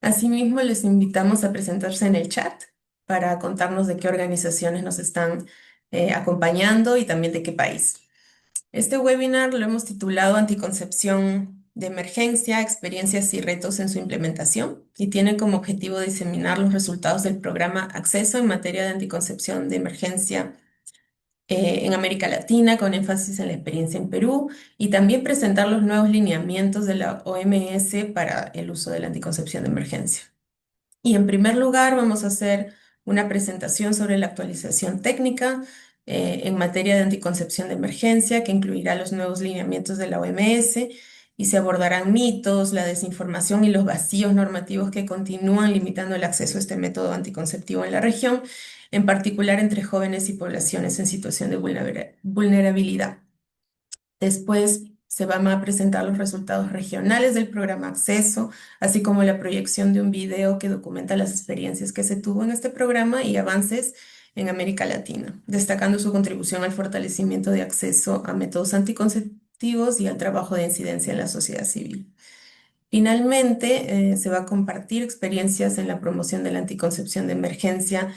Asimismo, les invitamos a presentarse en el chat para contarnos de qué organizaciones nos están acompañando y también de qué país. Este webinar lo hemos titulado Anticoncepción de Emergencia, experiencias y retos en su implementación y tiene como objetivo diseminar los resultados del programa Acceso en materia de anticoncepción de emergencia en América Latina, con énfasis en la experiencia en Perú, y también presentar los nuevos lineamientos de la OMS para el uso de la anticoncepción de emergencia. Y en primer lugar, vamos a hacer una presentación sobre la actualización técnica en materia de anticoncepción de emergencia, que incluirá los nuevos lineamientos de la OMS y se abordarán mitos, la desinformación y los vacíos normativos que continúan limitando el acceso a este método anticonceptivo en la región, en particular entre jóvenes y poblaciones en situación de vulnerabilidad. Después se van a presentar los resultados regionales del programa Acceso, así como la proyección de un video que documenta las experiencias que se tuvo en este programa y avances en América Latina, destacando su contribución al fortalecimiento de acceso a métodos anticonceptivos y al trabajo de incidencia en la sociedad civil. Finalmente, se va a compartir experiencias en la promoción de la anticoncepción de emergencia,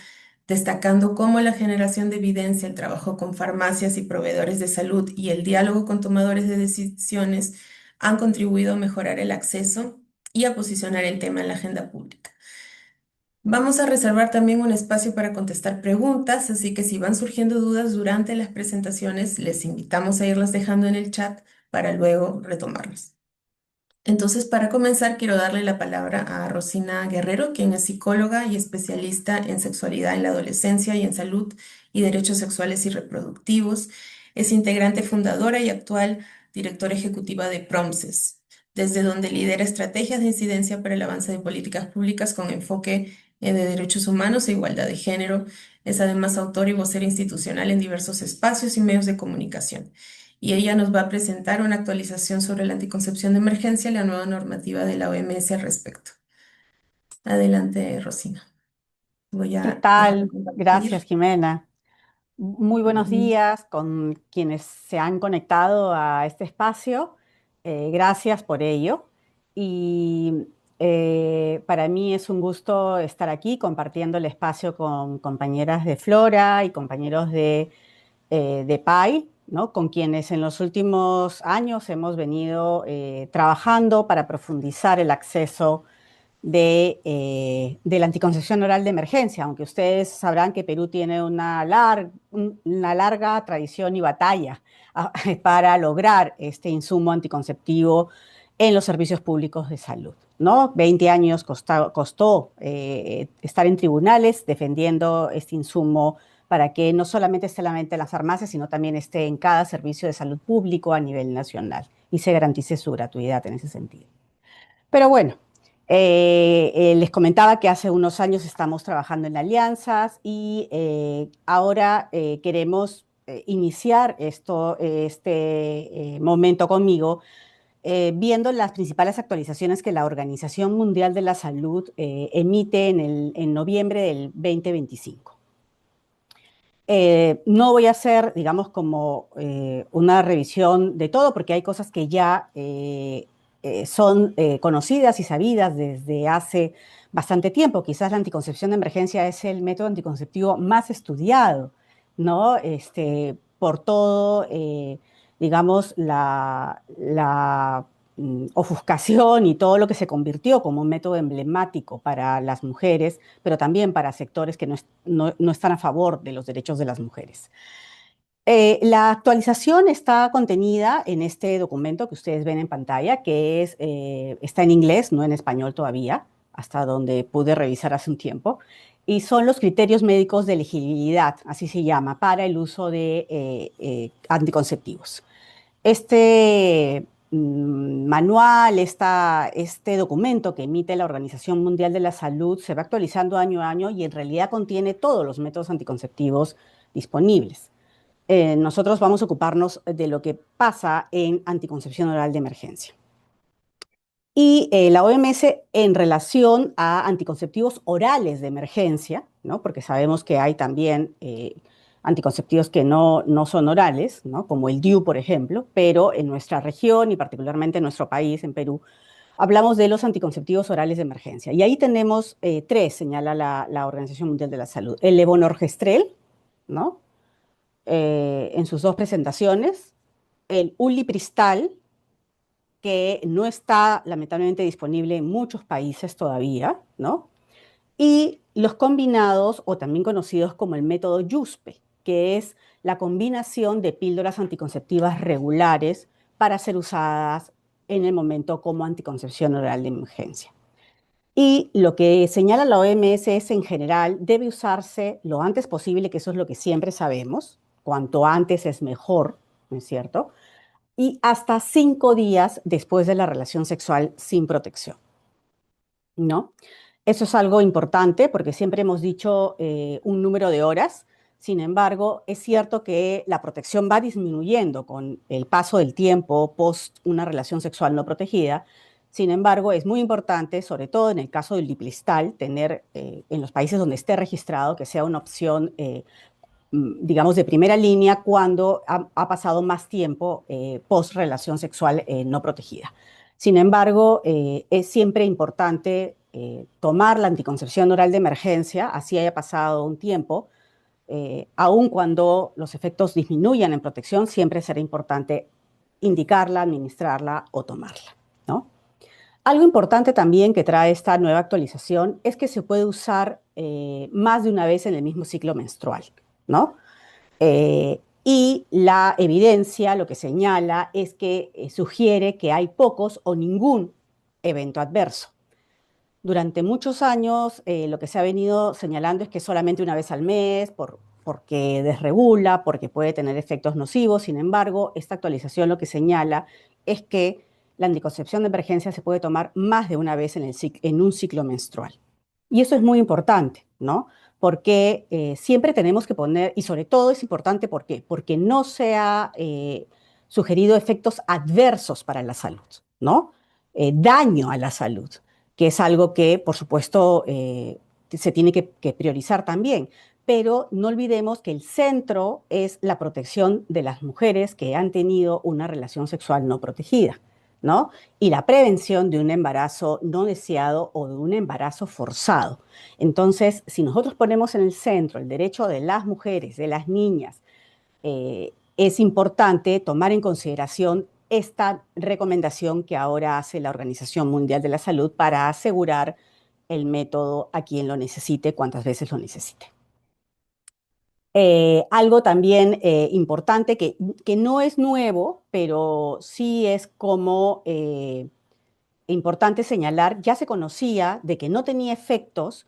destacando cómo la generación de evidencia, el trabajo con farmacias y proveedores de salud y el diálogo con tomadores de decisiones han contribuido a mejorar el acceso y a posicionar el tema en la agenda pública. Vamos a reservar también un espacio para contestar preguntas, así que si van surgiendo dudas durante las presentaciones, les invitamos a irlas dejando en el chat para luego retomarlas. Entonces, para comenzar, quiero darle la palabra a Rosina Guerrero, quien es psicóloga y especialista en sexualidad en la adolescencia y en salud y derechos sexuales y reproductivos. Es integrante fundadora y actual directora ejecutiva de PROMSES, desde donde lidera estrategias de incidencia para el avance de políticas públicas con enfoque de derechos humanos e igualdad de género. Es además autora y vocera institucional en diversos espacios y medios de comunicación y ella nos va a presentar una actualización sobre la anticoncepción de emergencia y la nueva normativa de la OMS al respecto. Adelante, Rosina. Voy ¿Qué a dejar de tal? Gracias, compartir. Jimena. Muy buenos días con quienes se han conectado a este espacio. Gracias por ello. Y para mí es un gusto estar aquí compartiendo el espacio con compañeras de Flora y compañeros de PAI, ¿no? Con quienes en los últimos años hemos venido trabajando para profundizar el acceso de la anticoncepción oral de emergencia, aunque ustedes sabrán que Perú tiene una larga tradición y batalla para lograr este insumo anticonceptivo en los servicios públicos de salud, ¿no? 20 años costó estar en tribunales defendiendo este insumo para que no solamente esté en las farmacias, sino también esté en cada servicio de salud público a nivel nacional y se garantice su gratuidad en ese sentido. Pero bueno, les comentaba que hace unos años estamos trabajando en alianzas y ahora queremos iniciar este momento conmigo viendo las principales actualizaciones que la Organización Mundial de la Salud emite en noviembre del 2025. No voy a hacer, digamos, como una revisión de todo, porque hay cosas que ya son conocidas y sabidas desde hace bastante tiempo. Quizás la anticoncepción de emergencia es el método anticonceptivo más estudiado, ¿no? Por todo, digamos, la ofuscación y todo lo que se convirtió como un método emblemático para las mujeres, pero también para sectores que no están a favor de los derechos de las mujeres. La actualización está contenida en este documento que ustedes ven en pantalla, que está en inglés, no en español todavía, hasta donde pude revisar hace un tiempo, y son los criterios médicos de elegibilidad, así se llama, para el uso de anticonceptivos. Este manual, este documento que emite la Organización Mundial de la Salud se va actualizando año a año y en realidad contiene todos los métodos anticonceptivos disponibles. Nosotros vamos a ocuparnos de lo que pasa en anticoncepción oral de emergencia. Y la OMS en relación a anticonceptivos orales de emergencia, ¿no? Porque sabemos que hay también anticonceptivos que no son orales, ¿no? Como el DIU, por ejemplo, pero en nuestra región y particularmente en nuestro país, en Perú, Hablamos de los anticonceptivos orales de emergencia. Y ahí tenemos tres, señala la Organización Mundial de la Salud. El levonorgestrel, ¿no? En sus dos presentaciones. El ulipristal, que no está lamentablemente disponible en muchos países todavía, ¿no? Y los combinados, o también conocidos como el método YUSPE, que es la combinación de píldoras anticonceptivas regulares para ser usadas en el momento como anticoncepción oral de emergencia. Y lo que señala la OMS es, en general, debe usarse lo antes posible, que eso es lo que siempre sabemos, cuanto antes es mejor, ¿no es cierto? Y hasta 5 días después de la relación sexual sin protección, ¿no? Eso es algo importante porque siempre hemos dicho un número de horas. Sin embargo, es cierto que la protección va disminuyendo con el paso del tiempo post una relación sexual no protegida. Sin embargo, es muy importante, sobre todo en el caso del diplistal, tener en los países donde esté registrado que sea una opción, digamos, de primera línea cuando ha pasado más tiempo post relación sexual no protegida. Sin embargo, es siempre importante tomar la anticoncepción oral de emergencia, así haya pasado un tiempo, aun cuando los efectos disminuyan en protección, siempre será importante indicarla, administrarla o tomarla, ¿no? Algo importante también que trae esta nueva actualización es que se puede usar más de una vez en el mismo ciclo menstrual, ¿no? Y la evidencia lo que señala es que sugiere que hay pocos o ningún evento adverso. Durante muchos años lo que se ha venido señalando es que solamente una vez al mes, porque desregula, porque puede tener efectos nocivos. Sin embargo, esta actualización lo que señala es que la anticoncepción de emergencia se puede tomar más de una vez en un ciclo menstrual. Y eso es muy importante, ¿no? Porque siempre tenemos que poner, y sobre todo es importante, ¿por qué? Porque no se ha sugerido efectos adversos para la salud, ¿no? Daño a la salud, que es algo que, por supuesto, se tiene que priorizar también. Pero no olvidemos que el centro es la protección de las mujeres que han tenido una relación sexual no protegida, ¿no? Y la prevención de un embarazo no deseado o de un embarazo forzado. Entonces, si nosotros ponemos en el centro el derecho de las mujeres, de las niñas, es importante tomar en consideración esta recomendación que ahora hace la Organización Mundial de la Salud para asegurar el método a quien lo necesite, cuantas veces lo necesite. Algo también importante que no es nuevo, pero sí es como importante señalar, ya se conocía de que no tenía efectos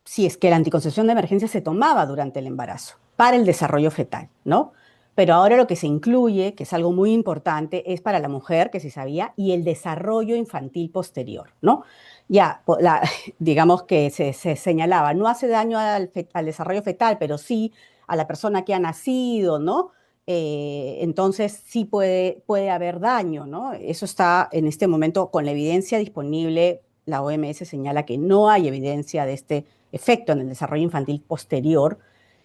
si es que la anticoncepción de emergencia se tomaba durante el embarazo para el desarrollo fetal, ¿no? Pero ahora lo que se incluye, que es algo muy importante, es para la mujer, que se sabía, y el desarrollo infantil posterior, ¿no? Ya, digamos que se señalaba, no hace daño al desarrollo fetal, pero sí a la persona que ha nacido, ¿no? Entonces sí puede haber daño, ¿no? Eso está en este momento con la evidencia disponible. La OMS señala que no hay evidencia de este efecto en el desarrollo infantil posterior,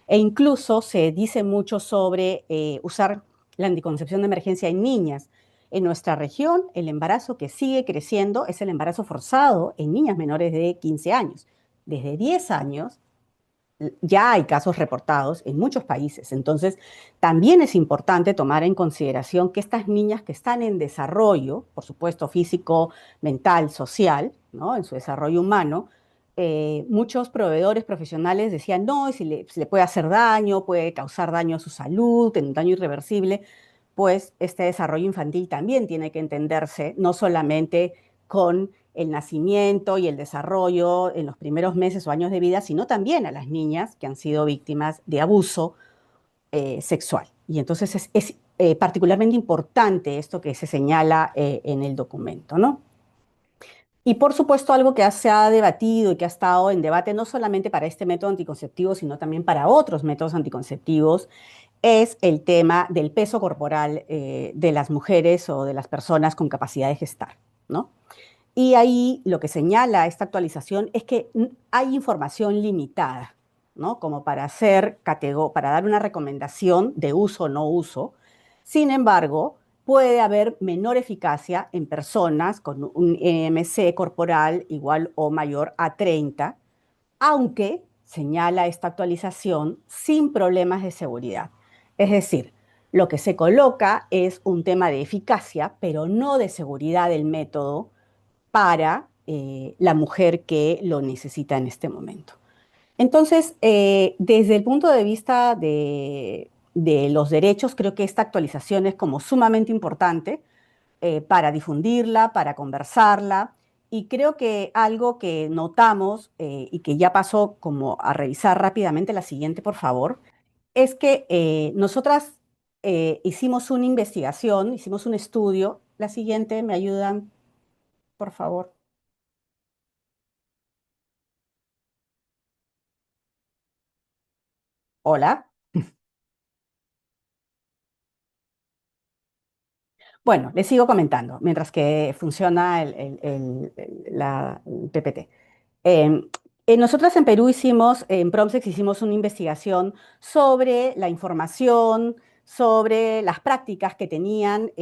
e incluso se dice mucho sobre usar la anticoncepción de emergencia en niñas. En nuestra región, el embarazo que sigue creciendo es el embarazo forzado en niñas menores de 15 años. Desde 10 años ya hay casos reportados en muchos países. Entonces, también es importante tomar en consideración que estas niñas que están en desarrollo, por supuesto físico, mental, social, ¿no? En su desarrollo humano, muchos proveedores profesionales decían, no, si le puede hacer daño, puede causar daño a su salud, un daño irreversible, pues este desarrollo infantil también tiene que entenderse, no solamente con el nacimiento y el desarrollo en los primeros meses o años de vida, sino también a las niñas que han sido víctimas de abuso sexual. Y entonces es particularmente importante esto que se señala en el documento, ¿no? Y por supuesto algo que se ha debatido y que ha estado en debate no solamente para este método anticonceptivo, sino también para otros métodos anticonceptivos, es el tema del peso corporal de las mujeres o de las personas con capacidad de gestar, ¿no? Y ahí lo que señala esta actualización es que hay información limitada, ¿no? Como para para dar una recomendación de uso o no uso. Sin embargo, puede haber menor eficacia en personas con un EMC corporal igual o mayor a 30, aunque señala esta actualización sin problemas de seguridad. Es decir, lo que se coloca es un tema de eficacia, pero no de seguridad del método para la mujer que lo necesita en este momento. Entonces, desde el punto de vista de los derechos, creo que esta actualización es como sumamente importante para difundirla, para conversarla. Y creo que algo que notamos y que ya pasó como a revisar rápidamente, la siguiente, por favor, es que nosotras hicimos una investigación, hicimos un estudio. La siguiente, ¿me ayudan, por favor? Hola. Bueno, les sigo comentando mientras que funciona el PPT. Eh, Nosotras en Perú hicimos, en Promsex hicimos una investigación sobre la información, sobre las prácticas que tenían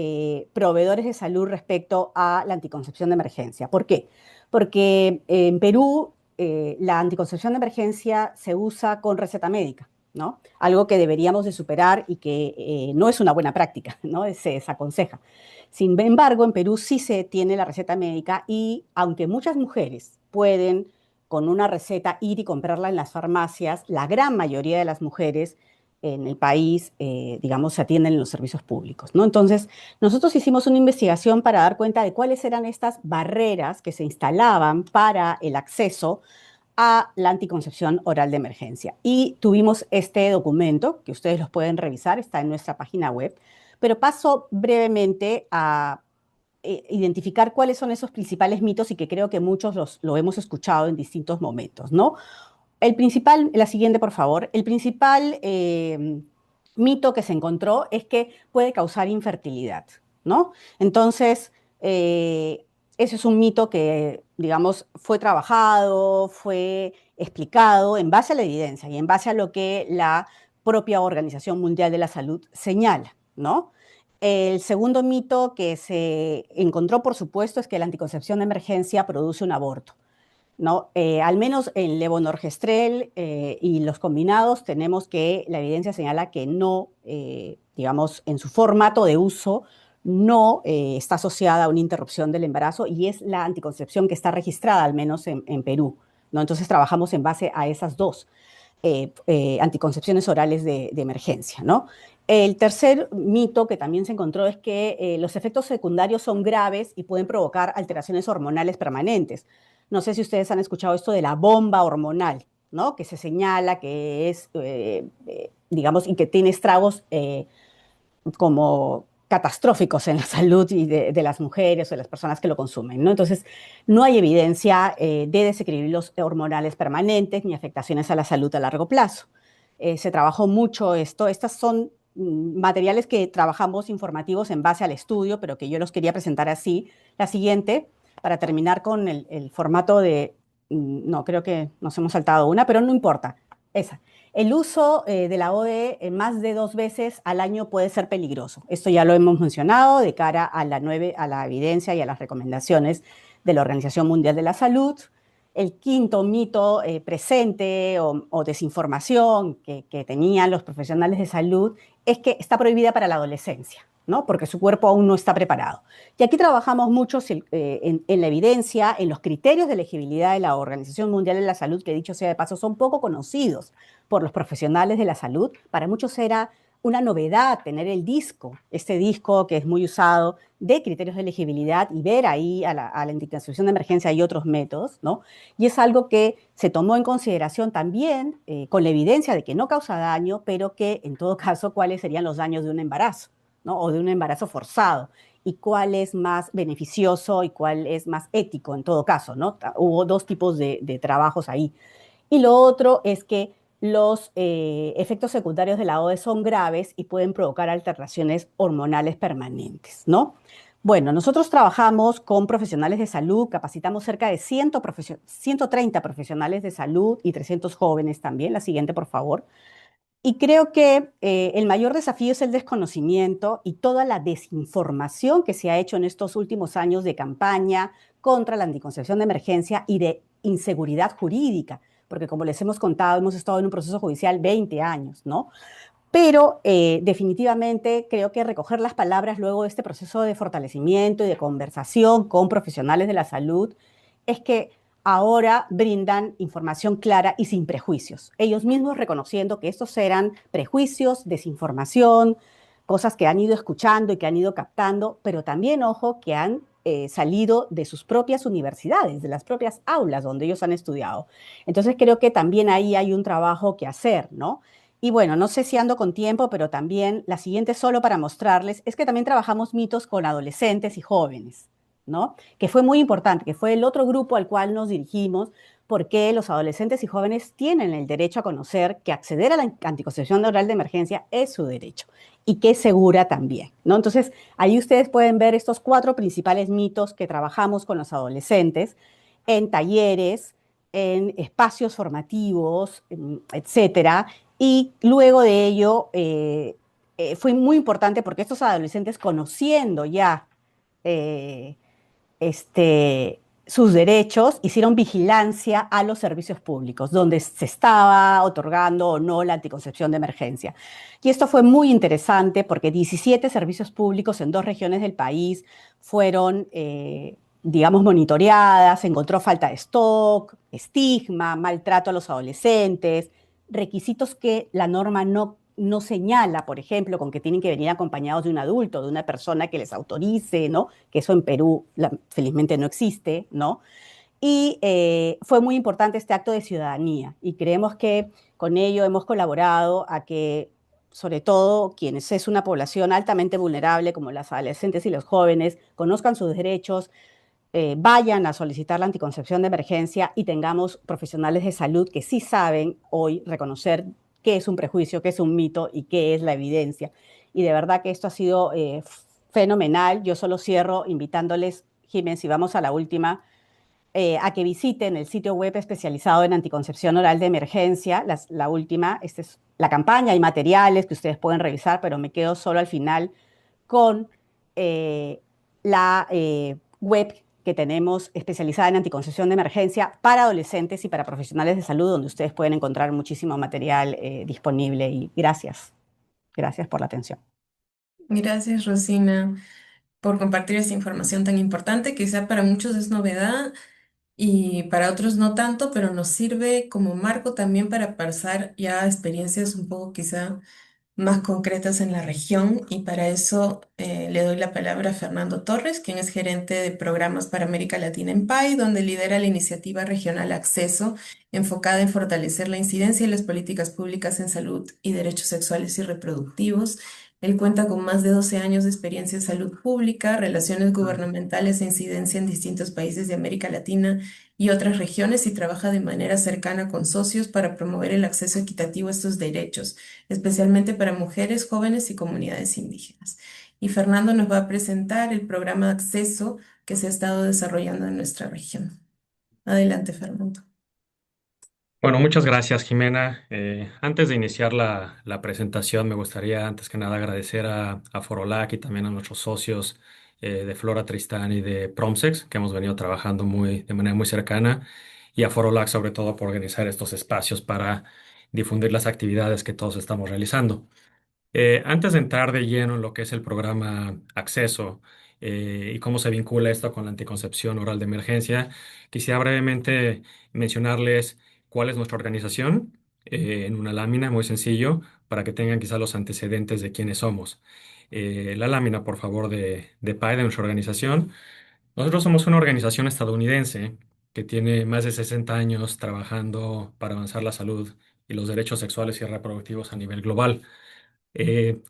proveedores de salud respecto a la anticoncepción de emergencia. ¿Por qué? Porque en Perú la anticoncepción de emergencia se usa con receta médica, ¿no? Algo que deberíamos de superar y que no es una buena práctica, ¿no? Se desaconseja. Sin embargo, en Perú sí se tiene la receta médica y aunque muchas mujeres pueden con una receta ir y comprarla en las farmacias, la gran mayoría de las mujeres en el país, digamos, se atienden en los servicios públicos, ¿no? Entonces, nosotros hicimos una investigación para dar cuenta de cuáles eran estas barreras que se instalaban para el acceso a la anticoncepción oral de emergencia. Y tuvimos este documento, que ustedes los pueden revisar, está en nuestra página web, pero paso brevemente a identificar cuáles son esos principales mitos y que creo que muchos lo hemos escuchado en distintos momentos, ¿no? El principal, la siguiente, por favor, el principal mito que se encontró es que puede causar infertilidad, ¿no? Entonces, ese es un mito que, digamos, fue trabajado, fue explicado en base a la evidencia y en base a lo que la propia Organización Mundial de la Salud señala, ¿no? El segundo mito que se encontró, por supuesto, es que la anticoncepción de emergencia produce un aborto. ¿No? Al menos en levonorgestrel y los combinados tenemos que la evidencia señala que no, digamos, en su formato de uso no está asociada a una interrupción del embarazo y es la anticoncepción que está registrada, al menos en Perú, ¿no? Entonces trabajamos en base a esas dos anticoncepciones orales de emergencia, ¿no? El tercer mito que también se encontró es que los efectos secundarios son graves y pueden provocar alteraciones hormonales permanentes. No sé si ustedes han escuchado esto de la bomba hormonal, ¿no? Que se señala que es, digamos, y que tiene estragos como catastróficos en la salud y de las mujeres o de las personas que lo consumen, ¿no? Entonces, no hay evidencia de desequilibrios hormonales permanentes ni afectaciones a la salud a largo plazo. Se trabajó mucho esto. Estas son materiales que trabajamos informativos en base al estudio, pero que yo los quería presentar así. La siguiente, para terminar con el formato de... No, creo que nos hemos saltado una, pero no importa. Esa. El uso de la OE más de 2 veces al año puede ser peligroso. Esto ya lo hemos mencionado de cara a a la evidencia y a las recomendaciones de la Organización Mundial de la Salud. El quinto mito presente o desinformación que tenían los profesionales de salud es que está prohibida para la adolescencia, ¿no? Porque su cuerpo aún no está preparado. Y aquí trabajamos mucho en la evidencia, en los criterios de elegibilidad de la Organización Mundial de la Salud, que dicho sea de paso, son poco conocidos por los profesionales de la salud. Para muchos era una novedad tener el disco, este disco que es muy usado de criterios de elegibilidad y ver ahí a la indicación de emergencia y otros métodos, ¿no? Y es algo que se tomó en consideración también con la evidencia de que no causa daño, pero que en todo caso, cuáles serían los daños de un embarazo, ¿no? O de un embarazo forzado y cuál es más beneficioso y cuál es más ético en todo caso, ¿no? Hubo dos tipos de trabajos ahí. Y lo otro es que los efectos secundarios de la OE son graves y pueden provocar alteraciones hormonales permanentes, ¿no? Bueno, nosotros trabajamos con profesionales de salud, capacitamos cerca de 130 profesionales de salud y 300 jóvenes también. La siguiente, por favor. Y creo que el mayor desafío es el desconocimiento y toda la desinformación que se ha hecho en estos últimos años de campaña contra la anticoncepción de emergencia y de inseguridad jurídica, porque como les hemos contado, hemos estado en un proceso judicial 20 años, ¿no? Pero definitivamente creo que recoger las palabras luego de este proceso de fortalecimiento y de conversación con profesionales de la salud es que ahora brindan información clara y sin prejuicios. Ellos mismos reconociendo que estos eran prejuicios, desinformación, cosas que han ido escuchando y que han ido captando, pero también, ojo, que han salido de sus propias universidades, de las propias aulas donde ellos han estudiado. Entonces creo que también ahí hay un trabajo que hacer, ¿no? Y bueno, no sé si ando con tiempo, pero también la siguiente solo para mostrarles es que también trabajamos mitos con adolescentes y jóvenes, ¿no? Que fue muy importante, que fue el otro grupo al cual nos dirigimos, porque los adolescentes y jóvenes tienen el derecho a conocer que acceder a la anticoncepción oral de emergencia es su derecho y que es segura también, ¿no? Entonces, ahí ustedes pueden ver estos cuatro principales mitos que trabajamos con los adolescentes en talleres, en espacios formativos, etcétera, y luego de ello fue muy importante porque estos adolescentes conociendo ya eh, este, sus derechos, hicieron vigilancia a los servicios públicos, donde se estaba otorgando o no la anticoncepción de emergencia. Y esto fue muy interesante porque 17 servicios públicos en dos regiones del país fueron, digamos, monitoreadas, se encontró falta de stock, estigma, maltrato a los adolescentes, requisitos que la norma no señala, por ejemplo, con que tienen que venir acompañados de un adulto, de una persona que les autorice, ¿no? Que eso en Perú felizmente no existe, ¿no? Y fue muy importante este acto de ciudadanía y creemos que con ello hemos colaborado a que, sobre todo, quienes es una población altamente vulnerable, como las adolescentes y los jóvenes, conozcan sus derechos, vayan a solicitar la anticoncepción de emergencia y tengamos profesionales de salud que sí saben hoy reconocer qué es un prejuicio, qué es un mito y qué es la evidencia. Y de verdad que esto ha sido fenomenal. Yo solo cierro invitándoles, Jiménez, si vamos a la última, a que visiten el sitio web especializado en anticoncepción oral de emergencia, la última, esta es la campaña, hay materiales que ustedes pueden revisar, pero me quedo solo al final con la web que tenemos especializada en anticoncepción de emergencia para adolescentes y para profesionales de salud, donde ustedes pueden encontrar muchísimo material disponible. Y gracias, gracias por la atención. Gracias, Rosina, por compartir esta información tan importante. Quizá para muchos es novedad y para otros no tanto, pero nos sirve como marco también para pasar ya experiencias un poco quizá más concretas en la región y para eso le doy la palabra a Fernando Torres, quien es gerente de programas para América Latina en PAI, donde lidera la iniciativa regional Acceso, enfocada en fortalecer la incidencia y las políticas públicas en salud y derechos sexuales y reproductivos. Él cuenta con más de 12 años de experiencia en salud pública, relaciones gubernamentales e incidencia en distintos países de América Latina y otras regiones y trabaja de manera cercana con socios para promover el acceso equitativo a estos derechos especialmente para mujeres, jóvenes y comunidades indígenas. Y Fernando nos va a presentar el programa de acceso que se ha estado desarrollando en nuestra región. Adelante, Fernando. Bueno, muchas gracias, Jimena. Antes de iniciar la presentación, me gustaría antes que nada agradecer a Forolac y también a nuestros socios de Flora Tristán y de Promsex, que hemos venido trabajando de manera muy cercana, y a Forolac sobre todo por organizar estos espacios para difundir las actividades que todos estamos realizando. Antes de entrar de lleno en lo que es el programa Acceso y cómo se vincula esto con la anticoncepción oral de emergencia, quisiera brevemente mencionarles cuál es nuestra organización en una lámina, muy sencillo, para que tengan quizás los antecedentes de quiénes somos. La lámina, por favor, de PAE, de nuestra organización. Nosotros somos una organización estadounidense que tiene más de 60 años trabajando para avanzar la salud y los derechos sexuales y reproductivos a nivel global.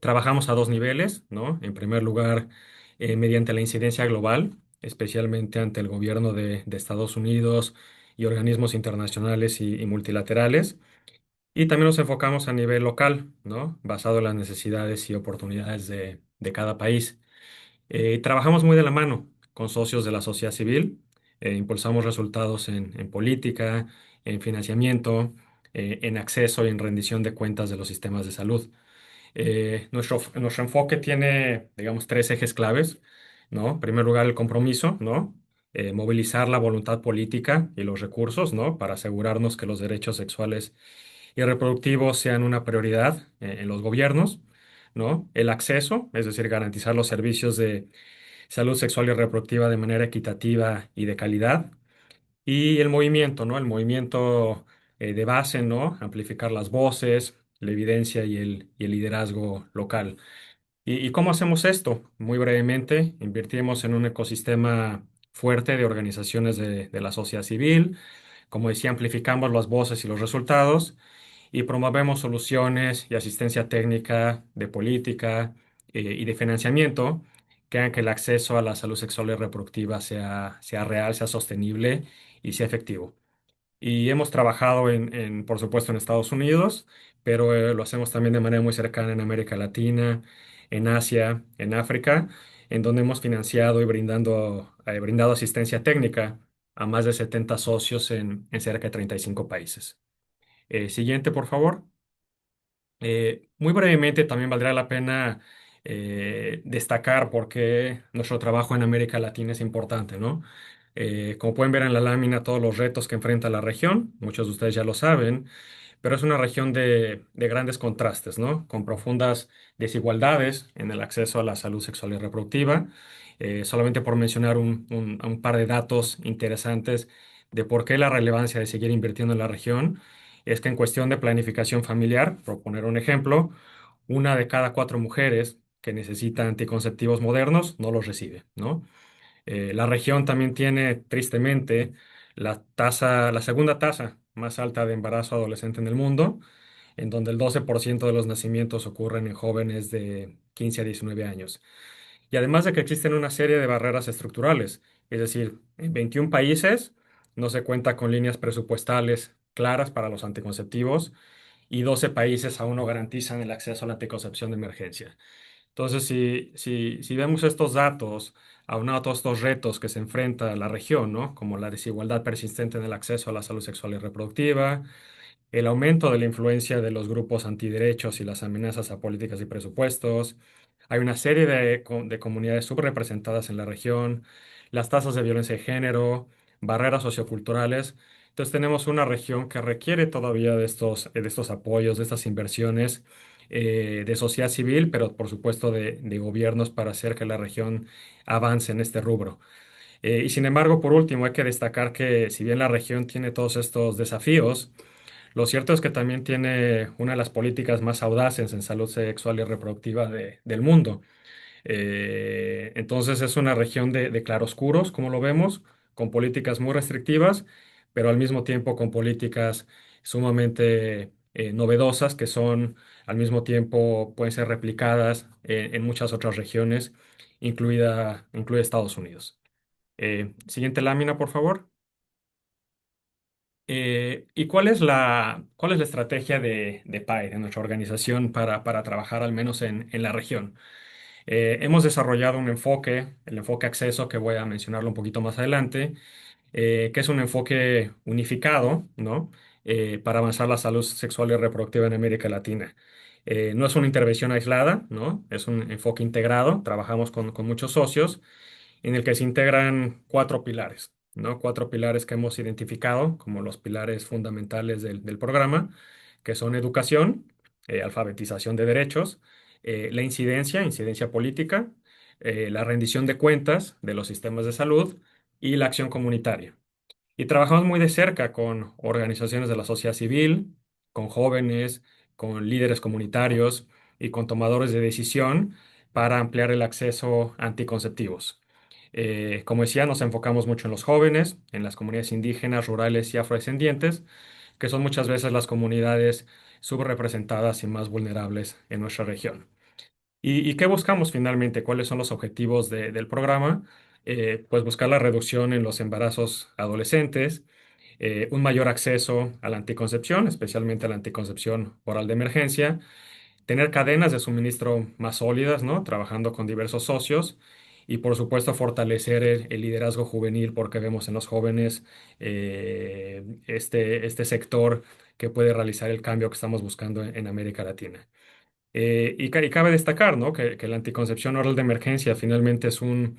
Trabajamos a dos niveles, ¿no? En primer lugar, mediante la incidencia global, especialmente ante el gobierno de Estados Unidos y organismos internacionales y multilaterales. Y también nos enfocamos a nivel local, ¿no? Basado en las necesidades y oportunidades de cada país. Trabajamos muy de la mano con socios de la sociedad civil. Impulsamos resultados en política, en financiamiento, en acceso y en rendición de cuentas de los sistemas de salud. Nuestro enfoque tiene, digamos, tres ejes claves, ¿no? En primer lugar, el compromiso, ¿no? Movilizar la voluntad política y los recursos, ¿no? Para asegurarnos que los derechos sexuales y reproductivos sean una prioridad en los gobiernos, ¿no? El acceso, es decir, garantizar los servicios de salud sexual y reproductiva de manera equitativa y de calidad. Y el movimiento, ¿no? El movimiento de base, ¿no? Amplificar las voces, la evidencia y el liderazgo local. ¿Y cómo hacemos esto? Muy brevemente, invertimos en un ecosistema fuerte de organizaciones de la sociedad civil. Como decía, amplificamos las voces y los resultados y promovemos soluciones y asistencia técnica, de política y de financiamiento que hagan que el acceso a la salud sexual y reproductiva sea real, sea sostenible y sea efectivo. Y hemos trabajado por supuesto, en Estados Unidos, pero lo hacemos también de manera muy cercana en América Latina, en Asia, en África, en donde hemos financiado y brindado asistencia técnica a más de 70 socios en cerca de 35 países. Siguiente, por favor. Muy brevemente, también valdría la pena destacar por qué nuestro trabajo en América Latina es importante, ¿no? Como pueden ver en la lámina, todos los retos que enfrenta la región, muchos de ustedes ya lo saben, pero es una región de grandes contrastes, ¿no? Con profundas desigualdades en el acceso a la salud sexual y reproductiva. Solamente por mencionar un par de datos interesantes de por qué la relevancia de seguir invirtiendo en la región, es que en cuestión de planificación familiar, por poner un ejemplo, una de cada cuatro mujeres que necesita anticonceptivos modernos no los recibe, ¿no? La región también tiene, tristemente, la segunda tasa más alta de embarazo adolescente en el mundo, en donde el 12% de los nacimientos ocurren en jóvenes de 15 a 19 años. Y además de que existen una serie de barreras estructurales, es decir, en 21 países no se cuenta con líneas presupuestales claras para los anticonceptivos y 12 países aún no garantizan el acceso a la anticoncepción de emergencia. Entonces, si vemos estos datos, aunado a todos estos retos que se enfrenta la región, ¿no? Como la desigualdad persistente en el acceso a la salud sexual y reproductiva, el aumento de la influencia de los grupos antiderechos y las amenazas a políticas y presupuestos. Hay una serie de comunidades subrepresentadas en la región, las tasas de violencia de género, barreras socioculturales. Entonces tenemos una región que requiere todavía de estos apoyos, de estas inversiones de sociedad civil, pero por supuesto de gobiernos para hacer que la región avance en este rubro. Y sin embargo, por último, hay que destacar que si bien la región tiene todos estos desafíos, lo cierto es que también tiene una de las políticas más audaces en salud sexual y reproductiva del mundo. Entonces es una región de claroscuros, como lo vemos, con políticas muy restrictivas, pero al mismo tiempo con políticas sumamente novedosas que son, al mismo tiempo, pueden ser replicadas en muchas otras regiones, incluida Estados Unidos. Siguiente lámina, por favor. ¿Y cuál es la estrategia de PAI, de nuestra organización, para trabajar al menos en la región? Hemos desarrollado un enfoque, el enfoque acceso, que voy a mencionarlo un poquito más adelante, que es un enfoque unificado, ¿no? Para avanzar la salud sexual y reproductiva en América Latina. No es una intervención aislada, ¿no? Es un enfoque integrado. Trabajamos con muchos socios en el que se integran cuatro pilares, ¿no? Cuatro pilares que hemos identificado como los pilares fundamentales del programa, que son educación, alfabetización de derechos, la incidencia política, la rendición de cuentas de los sistemas de salud y la acción comunitaria. Y trabajamos muy de cerca con organizaciones de la sociedad civil, con jóvenes, con líderes comunitarios y con tomadores de decisión para ampliar el acceso a anticonceptivos. Como decía, nos enfocamos mucho en los jóvenes, en las comunidades indígenas, rurales y afrodescendientes, que son muchas veces las comunidades subrepresentadas y más vulnerables en nuestra región. ¿Y qué buscamos finalmente? ¿Cuáles son los objetivos del programa? Pues buscar la reducción en los embarazos adolescentes, un mayor acceso a la anticoncepción, especialmente a la anticoncepción oral de emergencia, tener cadenas de suministro más sólidas, ¿no? Trabajando con diversos socios y por supuesto fortalecer el liderazgo juvenil porque vemos en los jóvenes este sector que puede realizar el cambio que estamos buscando en América Latina. Y cabe destacar, ¿no? que la anticoncepción oral de emergencia finalmente es un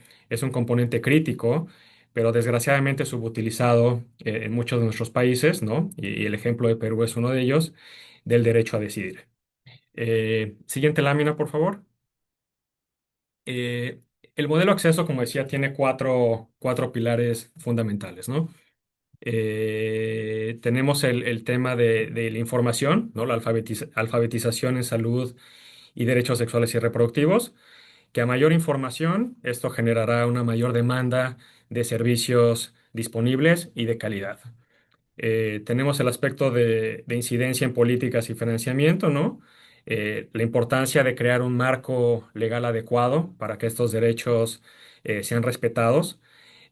componente crítico, pero desgraciadamente subutilizado en muchos de nuestros países, ¿no? Y el ejemplo de Perú es uno de ellos, del derecho a decidir. Siguiente lámina, por favor. Eh, el modelo acceso, como decía, tiene cuatro pilares fundamentales, ¿no? Tenemos el tema de la información, ¿no? La alfabetización en salud y derechos sexuales y reproductivos, que a mayor información, esto generará una mayor demanda de servicios disponibles y de calidad. Tenemos el aspecto de incidencia en políticas y financiamiento, ¿no? La importancia de crear un marco legal adecuado para que estos derechos sean respetados.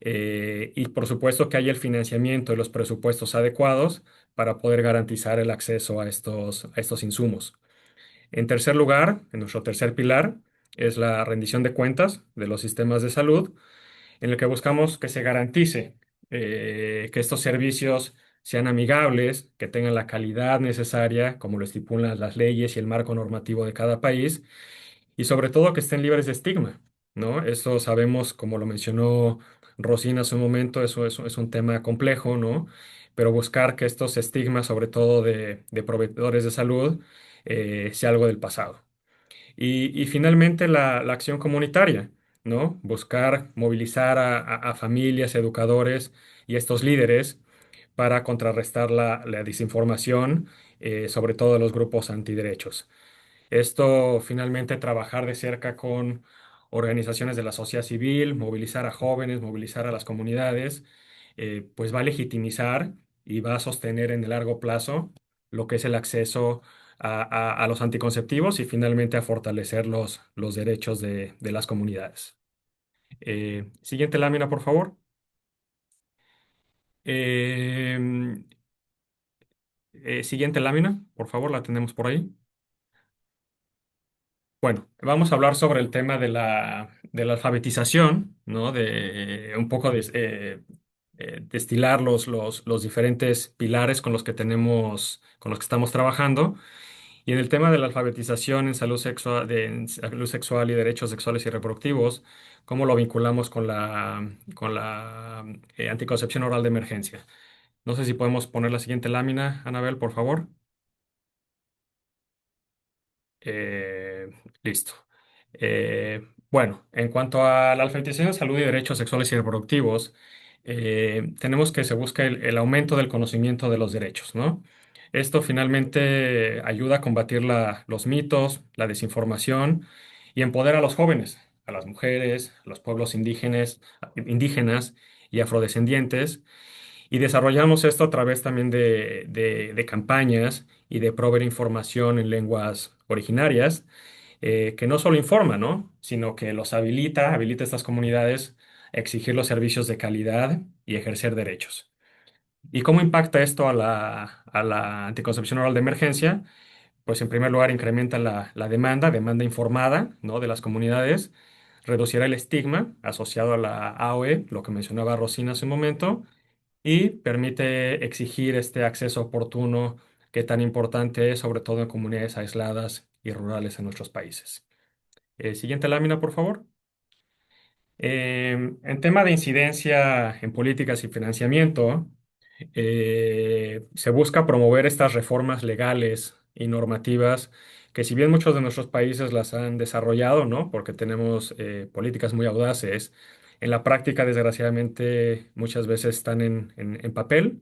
Y por supuesto que haya el financiamiento y los presupuestos adecuados para poder garantizar el acceso a estos insumos. En tercer lugar, en nuestro tercer pilar, es la rendición de cuentas de los sistemas de salud, en el que buscamos que se garantice que estos servicios sean amigables, que tengan la calidad necesaria, como lo estipulan las leyes y el marco normativo de cada país, y sobre todo que estén libres de estigma, ¿no? Eso sabemos, como lo mencionó Rosina hace un momento, eso es un tema complejo, ¿no? Pero buscar que estos estigmas, sobre todo de proveedores de salud, sea algo del pasado. Y finalmente la acción comunitaria, ¿no? Buscar movilizar a familias, educadores y estos líderes para contrarrestar la desinformación, sobre todo de los grupos antiderechos. Esto finalmente trabajar de cerca con organizaciones de la sociedad civil, movilizar a jóvenes, movilizar a las comunidades, pues va a legitimizar y va a sostener en el largo plazo lo que es el acceso a los anticonceptivos y finalmente a fortalecer los derechos de las comunidades. Siguiente lámina, por favor. Eh, Siguiente lámina, por favor, la tenemos por ahí. Bueno, vamos a hablar sobre el tema de la alfabetización, ¿no? De un poco destilar los diferentes pilares con los que tenemos, con los que estamos trabajando. Y en el tema de la alfabetización en en salud sexual y derechos sexuales y reproductivos, ¿cómo lo vinculamos con la anticoncepción oral de emergencia? No sé si podemos poner la siguiente lámina, Anabel, por favor. Eh, Listo. Bueno, en cuanto a la alfabetización de salud y derechos sexuales y reproductivos, tenemos que se busca el aumento del conocimiento de los derechos, ¿no? Esto finalmente ayuda a combatir los mitos, la desinformación y empodera a los jóvenes, a las mujeres, a los pueblos indígenas y afrodescendientes. Y desarrollamos esto a través también de campañas y de proveer información en lenguas originarias, que no solo informa, ¿no? Sino que habilita a estas comunidades a exigir los servicios de calidad y ejercer derechos. ¿Y cómo impacta esto a la anticoncepción oral de emergencia? Pues en primer lugar incrementa la demanda informada, ¿no? de las comunidades, reducirá el estigma asociado a la AOE, lo que mencionaba Rosina hace un momento, y permite exigir este acceso oportuno que tan importante es, sobre todo en comunidades aisladas y rurales en nuestros países. Siguiente lámina, por favor. En tema de incidencia en políticas y financiamiento, se busca promover estas reformas legales y normativas que si bien muchos de nuestros países las han desarrollado, ¿no? Porque tenemos políticas muy audaces, en la práctica, desgraciadamente, muchas veces están en papel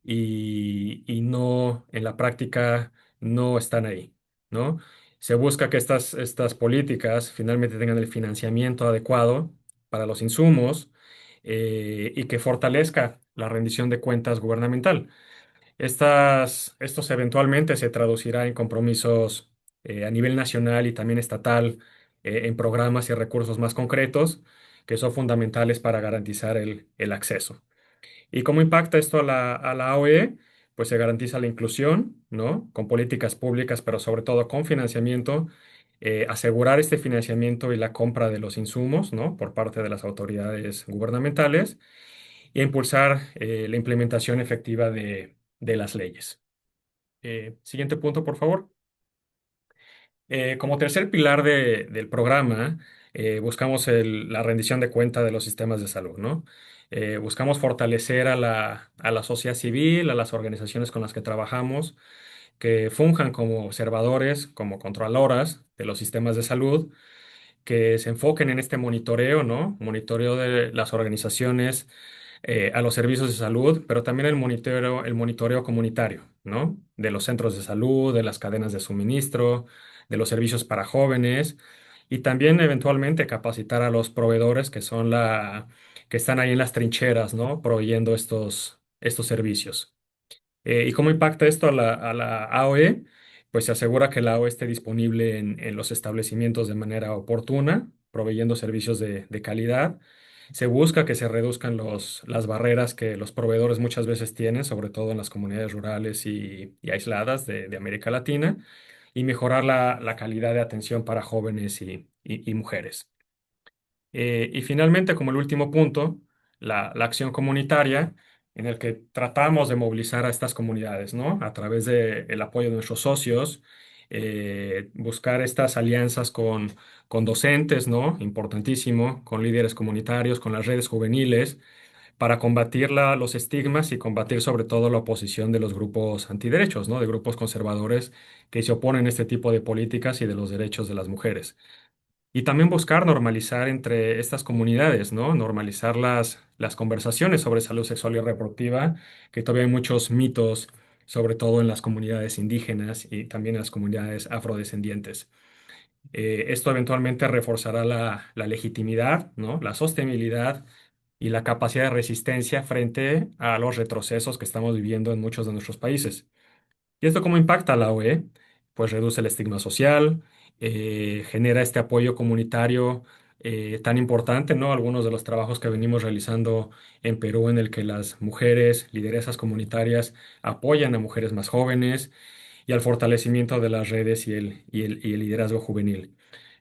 y no en la práctica no están ahí, ¿no? Se busca que estas políticas finalmente tengan el financiamiento adecuado para los insumos y que fortalezca la rendición de cuentas gubernamental. Estos eventualmente se traducirá en compromisos a nivel nacional y también estatal en programas y recursos más concretos que son fundamentales para garantizar el acceso. ¿Y cómo impacta esto a la OE? Pues se garantiza la inclusión, ¿no? Con políticas públicas, pero sobre todo con financiamiento asegurar este financiamiento y la compra de los insumos, ¿no? Por parte de las autoridades gubernamentales e impulsar la implementación efectiva de las leyes. Siguiente punto, por favor. Como tercer pilar del programa, buscamos la rendición de cuenta de los sistemas de salud, ¿no? Buscamos fortalecer a la sociedad civil, a las organizaciones con las que trabajamos, que funjan como observadores, como controladoras de los sistemas de salud, que se enfoquen en este monitoreo, ¿no? Monitoreo de las organizaciones a los servicios de salud, pero también el monitoreo comunitario, ¿no? De los centros de salud, de las cadenas de suministro, de los servicios para jóvenes y también eventualmente capacitar a los proveedores que están ahí en las trincheras, ¿no? Proveyendo estos servicios. ¿Y cómo impacta esto a la AOE? Pues se asegura que la AOE esté disponible en los establecimientos de manera oportuna, proveyendo servicios de calidad. Se busca que se reduzcan las barreras que los proveedores muchas veces tienen, sobre todo en las comunidades rurales y aisladas de América Latina, y mejorar la calidad de atención para jóvenes y mujeres. Y finalmente, como el último punto, la acción comunitaria, en el que tratamos de movilizar a estas comunidades, ¿no? A través del apoyo de nuestros socios, buscar estas alianzas con docentes, ¿no? Importantísimo, con líderes comunitarios, con las redes juveniles, para combatir los estigmas y combatir sobre todo la oposición de los grupos antiderechos, ¿no? De grupos conservadores que se oponen a este tipo de políticas y de los derechos de las mujeres. Y también buscar normalizar entre estas comunidades, ¿no? Normalizar las conversaciones sobre salud sexual y reproductiva, que todavía hay muchos mitos, sobre todo en las comunidades indígenas y también en las comunidades afrodescendientes. Esto eventualmente reforzará la legitimidad, ¿no? La sostenibilidad y la capacidad de resistencia frente a los retrocesos que estamos viviendo en muchos de nuestros países. ¿Y esto cómo impacta a la OE? Pues reduce el estigma social, genera este apoyo comunitario tan importante, ¿no? Algunos de los trabajos que venimos realizando en Perú en el que las mujeres, lideresas comunitarias, apoyan a mujeres más jóvenes y al fortalecimiento de las redes y el liderazgo juvenil.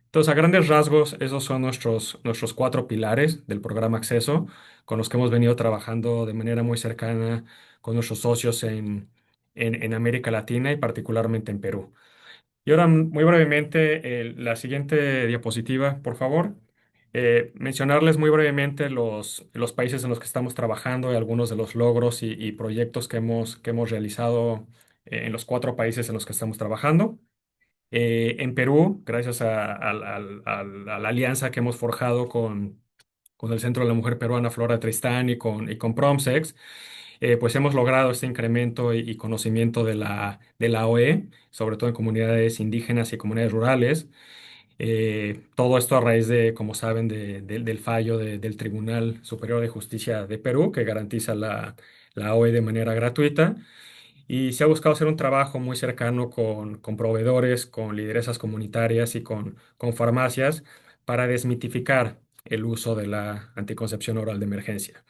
Entonces, a grandes rasgos, esos son nuestros cuatro pilares del programa Acceso, con los que hemos venido trabajando de manera muy cercana con nuestros socios en América Latina y particularmente en Perú. Y ahora, muy brevemente, la siguiente diapositiva, por favor. Mencionarles muy brevemente los países en los que estamos trabajando y algunos de los logros y proyectos que hemos realizado en los cuatro países en los que estamos trabajando. En Perú, gracias a la alianza que hemos forjado con el Centro de la Mujer Peruana Flora Tristán y con Promsex, pues hemos logrado este incremento y conocimiento de la OE, sobre todo en comunidades indígenas y comunidades rurales. Todo esto a raíz de, como saben, del fallo del Tribunal Superior de Justicia de Perú, que garantiza la OE de manera gratuita. Y se ha buscado hacer un trabajo muy cercano con proveedores, con lideresas comunitarias y con farmacias para desmitificar el uso de la anticoncepción oral de emergencia.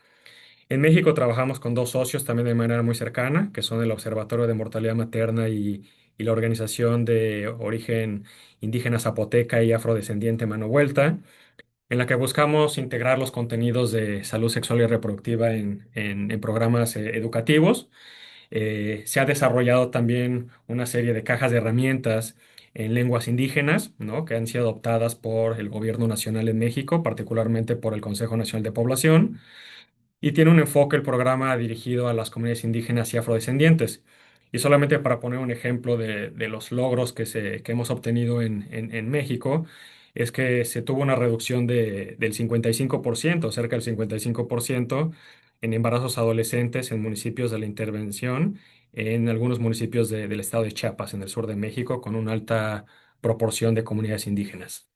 En México trabajamos con dos socios también de manera muy cercana, que son el Observatorio de Mortalidad Materna y la Organización de Origen Indígena Zapoteca y Afrodescendiente Mano Vuelta, en la que buscamos integrar los contenidos de salud sexual y reproductiva en programas educativos. Se ha desarrollado también una serie de cajas de herramientas en lenguas indígenas, ¿no? Que han sido adoptadas por el Gobierno Nacional en México, particularmente por el Consejo Nacional de Población, y tiene un enfoque el programa dirigido a las comunidades indígenas y afrodescendientes. Y solamente para poner un ejemplo de los logros que hemos obtenido en México, es que se tuvo una reducción del 55%, cerca del 55%, en embarazos adolescentes en municipios de la intervención, en algunos municipios del estado de Chiapas, en el sur de México, con una alta proporción de comunidades indígenas.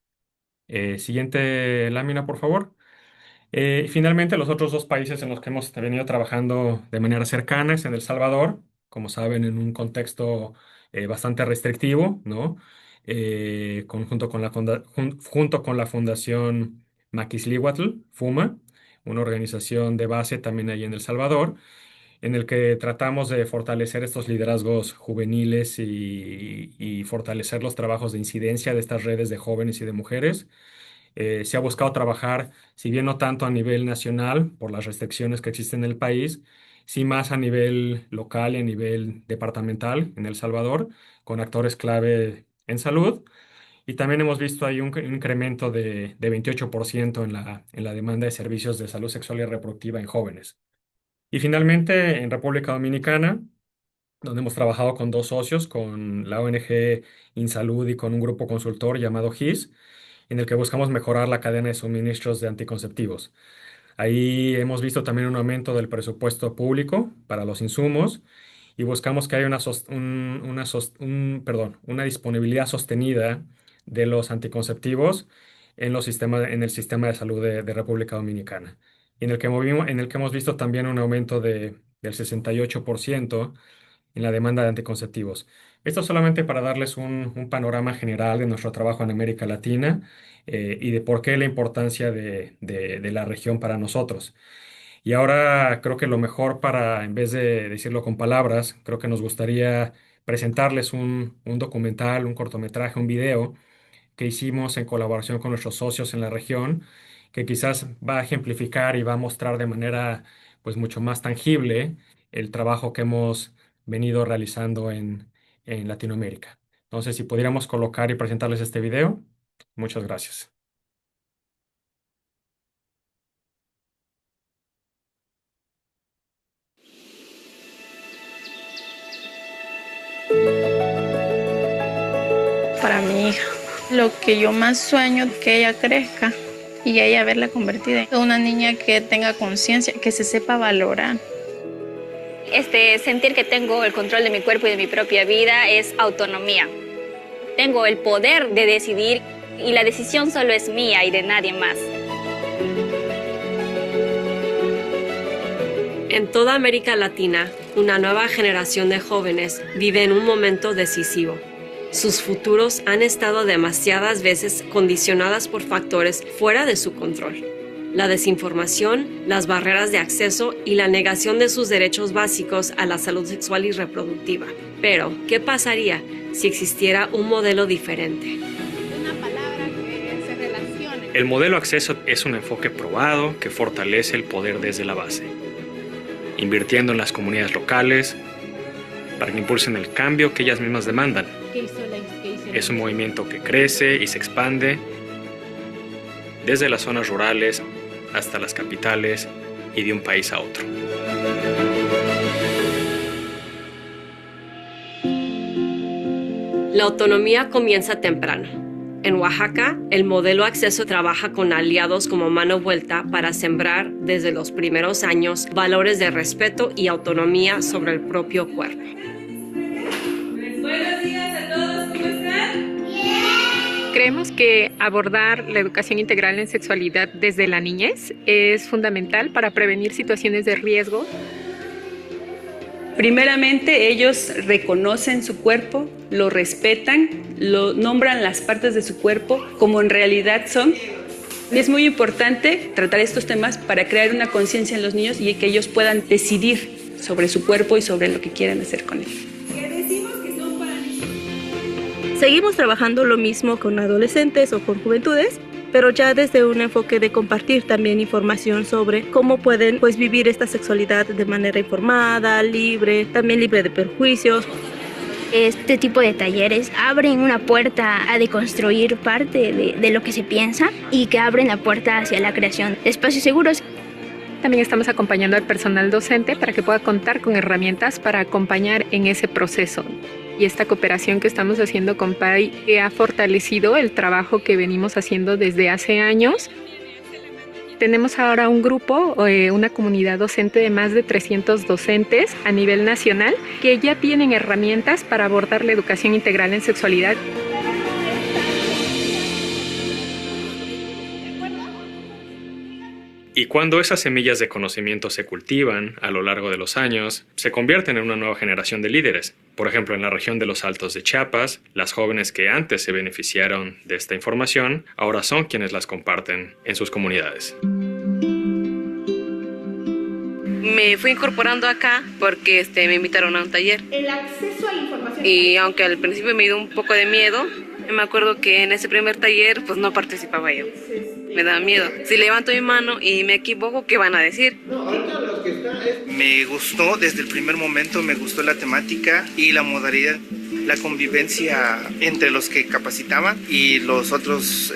Siguiente lámina, por favor. Y finalmente, los otros dos países en los que hemos venido trabajando de manera cercana es en El Salvador, como saben, en un contexto bastante restrictivo, ¿no? Junto con la Fundación Maquislihuatl, FUMA, una organización de base también ahí en El Salvador. en el que tratamos de fortalecer estos liderazgos juveniles y fortalecer los trabajos de incidencia de estas redes de jóvenes y de mujeres. Se ha buscado trabajar, si bien no tanto a nivel nacional por las restricciones que existen en el país, sí más a nivel local y a nivel departamental en El Salvador, con actores clave en salud. Y también hemos visto ahí un incremento de 28% en la demanda de servicios de salud sexual y reproductiva en jóvenes. Y finalmente, en República Dominicana, donde hemos trabajado con dos socios, con la ONG InSalud y con un grupo consultor llamado GIS, en el que buscamos mejorar la cadena de suministros de anticonceptivos. Ahí hemos visto también un aumento del presupuesto público para los insumos y buscamos que haya una disponibilidad sostenida de los anticonceptivos en el sistema de salud de República Dominicana. Y en el que hemos visto también un aumento del 68% en la demanda de anticonceptivos. Esto solamente para darles un panorama general de nuestro trabajo en América Latina y de por qué la importancia de la región para nosotros. Y ahora creo que lo mejor para, en vez de decirlo con palabras, creo que nos gustaría presentarles un documental, un cortometraje, un video que hicimos en colaboración con nuestros socios en la región, que quizás va a ejemplificar y va a mostrar de manera pues mucho más tangible el trabajo que hemos venido realizando en Latinoamérica. Entonces, si pudiéramos colocar y presentarles este video, muchas gracias. Para mi hija, lo que yo más sueño es que ella crezca y ella verla convertida en una niña que tenga conciencia, que se sepa valorar. Sentir que tengo el control de mi cuerpo y de mi propia vida es autonomía. Tengo el poder de decidir y la decisión solo es mía y de nadie más. En toda América Latina, una nueva generación de jóvenes vive en un momento decisivo. Sus futuros han estado demasiadas veces condicionadas por factores fuera de su control. La desinformación, las barreras de acceso y la negación de sus derechos básicos a la salud sexual y reproductiva. Pero, ¿qué pasaría si existiera un modelo diferente? El modelo acceso es un enfoque probado que fortalece el poder desde la base, invirtiendo en las comunidades locales para que impulsen el cambio que ellas mismas demandan. Es un movimiento que crece y se expande desde las zonas rurales hasta las capitales y de un país a otro. La autonomía comienza temprano. En Oaxaca, el modelo Acceso trabaja con aliados como Mano Vuelta para sembrar desde los primeros años valores de respeto y autonomía sobre el propio cuerpo. Buenos días a todos, ¿cómo están? Creemos que abordar la educación integral en sexualidad desde la niñez es fundamental para prevenir situaciones de riesgo. Primeramente, ellos reconocen su cuerpo, lo respetan, lo nombran las partes de su cuerpo como en realidad son. Es muy importante tratar estos temas para crear una conciencia en los niños y que ellos puedan decidir sobre su cuerpo y sobre lo que quieren hacer con él. Seguimos trabajando lo mismo con adolescentes o con juventudes, pero ya desde un enfoque de compartir también información sobre cómo pueden vivir esta sexualidad de manera informada, libre, también libre de perjuicios. Este tipo de talleres abren una puerta a deconstruir parte de lo que se piensa y que abren la puerta hacia la creación de espacios seguros. También estamos acompañando al personal docente para que pueda contar con herramientas para acompañar en ese proceso. Y esta cooperación que estamos haciendo con PAI que ha fortalecido el trabajo que venimos haciendo desde hace años. Tenemos ahora un grupo, una comunidad docente de más de 300 docentes a nivel nacional que ya tienen herramientas para abordar la educación integral en sexualidad. Y cuando esas semillas de conocimiento se cultivan a lo largo de los años, se convierten en una nueva generación de líderes. Por ejemplo, en la región de los Altos de Chiapas, las jóvenes que antes se beneficiaron de esta información, ahora son quienes las comparten en sus comunidades. Me fui incorporando acá porque me invitaron a un taller. El acceso a la información. Y aunque al principio me dio un poco de miedo, me acuerdo que en ese primer taller pues no participaba yo. Me daba miedo. Si levanto mi mano y me equivoco, ¿qué van a decir? Me gustó desde el primer momento, me gustó la temática y la modalidad, la convivencia entre los que capacitaban y los otros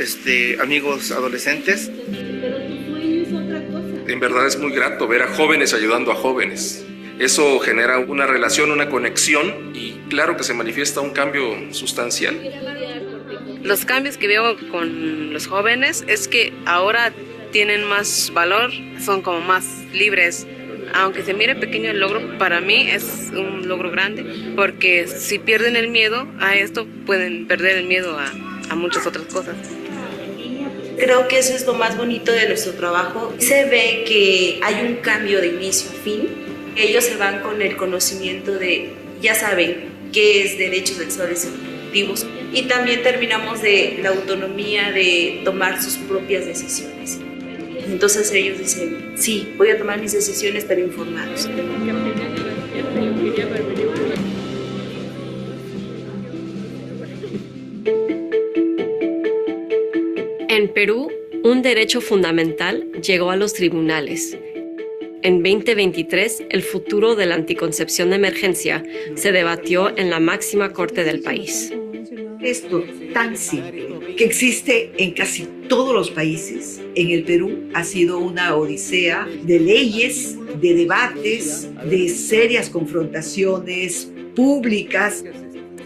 amigos adolescentes. En verdad es muy grato ver a jóvenes ayudando a jóvenes. Eso genera una relación, una conexión y claro que se manifiesta un cambio sustancial. Los cambios que veo con los jóvenes es que ahora tienen más valor, son como más libres. Aunque se mire pequeño el logro, para mí es un logro grande, porque si pierden el miedo a esto, pueden perder el miedo a muchas otras cosas. Creo que eso es lo más bonito de nuestro trabajo. Se ve que hay un cambio de inicio a fin. Ellos se van con el conocimiento de, ya saben, qué es derechos sexuales y reproductivos. Y también terminamos de la autonomía de tomar sus propias decisiones. Entonces ellos dicen, sí, voy a tomar mis decisiones pero informados. En Perú, un derecho fundamental llegó a los tribunales. En 2023, el futuro de la anticoncepción de emergencia se debatió en la máxima corte del país. Esto tan simple, que existe en casi todos los países, en el Perú ha sido una odisea de leyes, de debates, de serias confrontaciones públicas.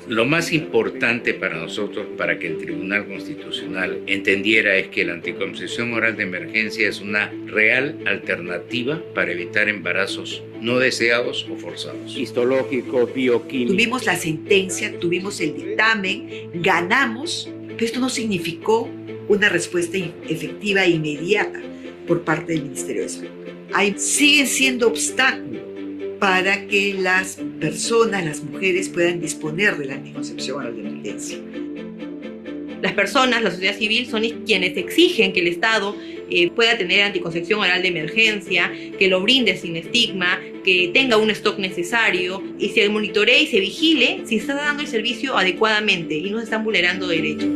Lo más importante para nosotros, para que el Tribunal Constitucional entendiera, es que la anticoncepción oral de emergencia es una real alternativa para evitar embarazos no deseados o forzados. Histológico, bioquímico. Tuvimos la sentencia, tuvimos el dictamen, ganamos, pero esto no significó una respuesta efectiva e inmediata por parte del Ministerio de Salud. Siguen siendo obstáculos para que las personas, las mujeres, puedan disponer de la anticoncepción oral de emergencia. Las personas, la sociedad civil, son quienes exigen que el Estado pueda tener anticoncepción oral de emergencia, que lo brinde sin estigma, que tenga un stock necesario y se monitoree y se vigile si está dando el servicio adecuadamente y no se están vulnerando derechos.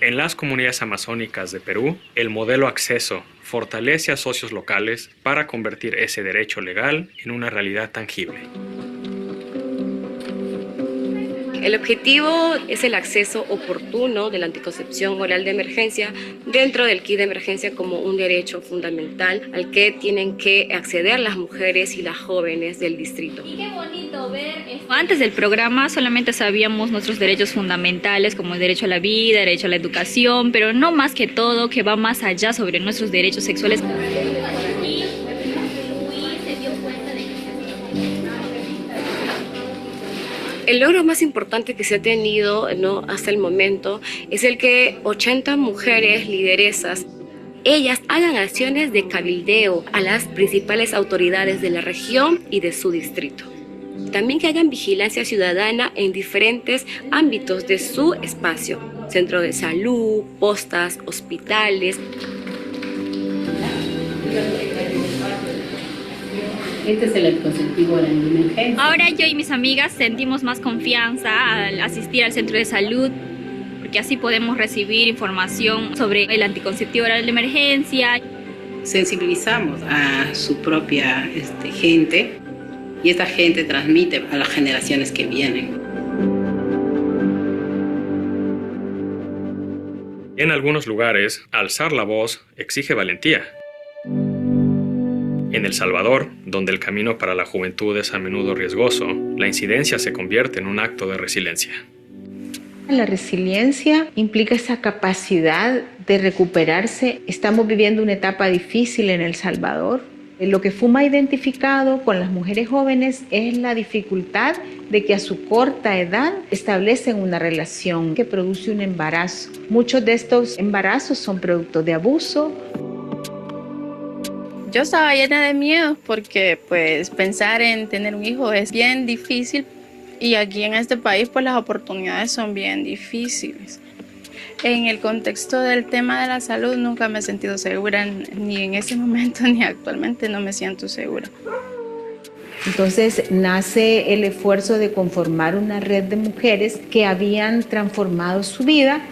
En las comunidades amazónicas de Perú, el modelo Acceso fortalece a socios locales para convertir ese derecho legal en una realidad tangible. El objetivo es el acceso oportuno de la anticoncepción oral de emergencia dentro del kit de emergencia como un derecho fundamental al que tienen que acceder las mujeres y las jóvenes del distrito. Y qué bonito ver esto. Antes del programa solamente sabíamos nuestros derechos fundamentales como el derecho a la vida, el derecho a la educación, pero no más que todo que va más allá sobre nuestros derechos sexuales. El logro más importante que se ha tenido, hasta el momento es el que 80 mujeres lideresas, ellas hagan acciones de cabildeo a las principales autoridades de la región y de su distrito. También que hagan vigilancia ciudadana en diferentes ámbitos de su espacio, centro de salud, postas, hospitales. Este es el anticonceptivo oral de emergencia. Ahora yo y mis amigas sentimos más confianza al asistir al centro de salud, porque así podemos recibir información sobre el anticonceptivo oral de emergencia. Sensibilizamos a su propia gente y esta gente transmite a las generaciones que vienen. En algunos lugares, alzar la voz exige valentía. En El Salvador, donde el camino para la juventud es a menudo riesgoso, la incidencia se convierte en un acto de resiliencia. La resiliencia implica esa capacidad de recuperarse. Estamos viviendo una etapa difícil en El Salvador. Lo que FUMA ha identificado con las mujeres jóvenes es la dificultad de que a su corta edad establecen una relación que produce un embarazo. Muchos de estos embarazos son producto de abuso. Yo estaba llena de miedo porque pues pensar en tener un hijo es bien difícil y aquí en este país pues las oportunidades son bien difíciles. En el contexto del tema de la salud nunca me he sentido segura, ni en ese momento ni actualmente no me siento segura. Entonces nace el esfuerzo de conformar una red de mujeres que habían transformado su vida.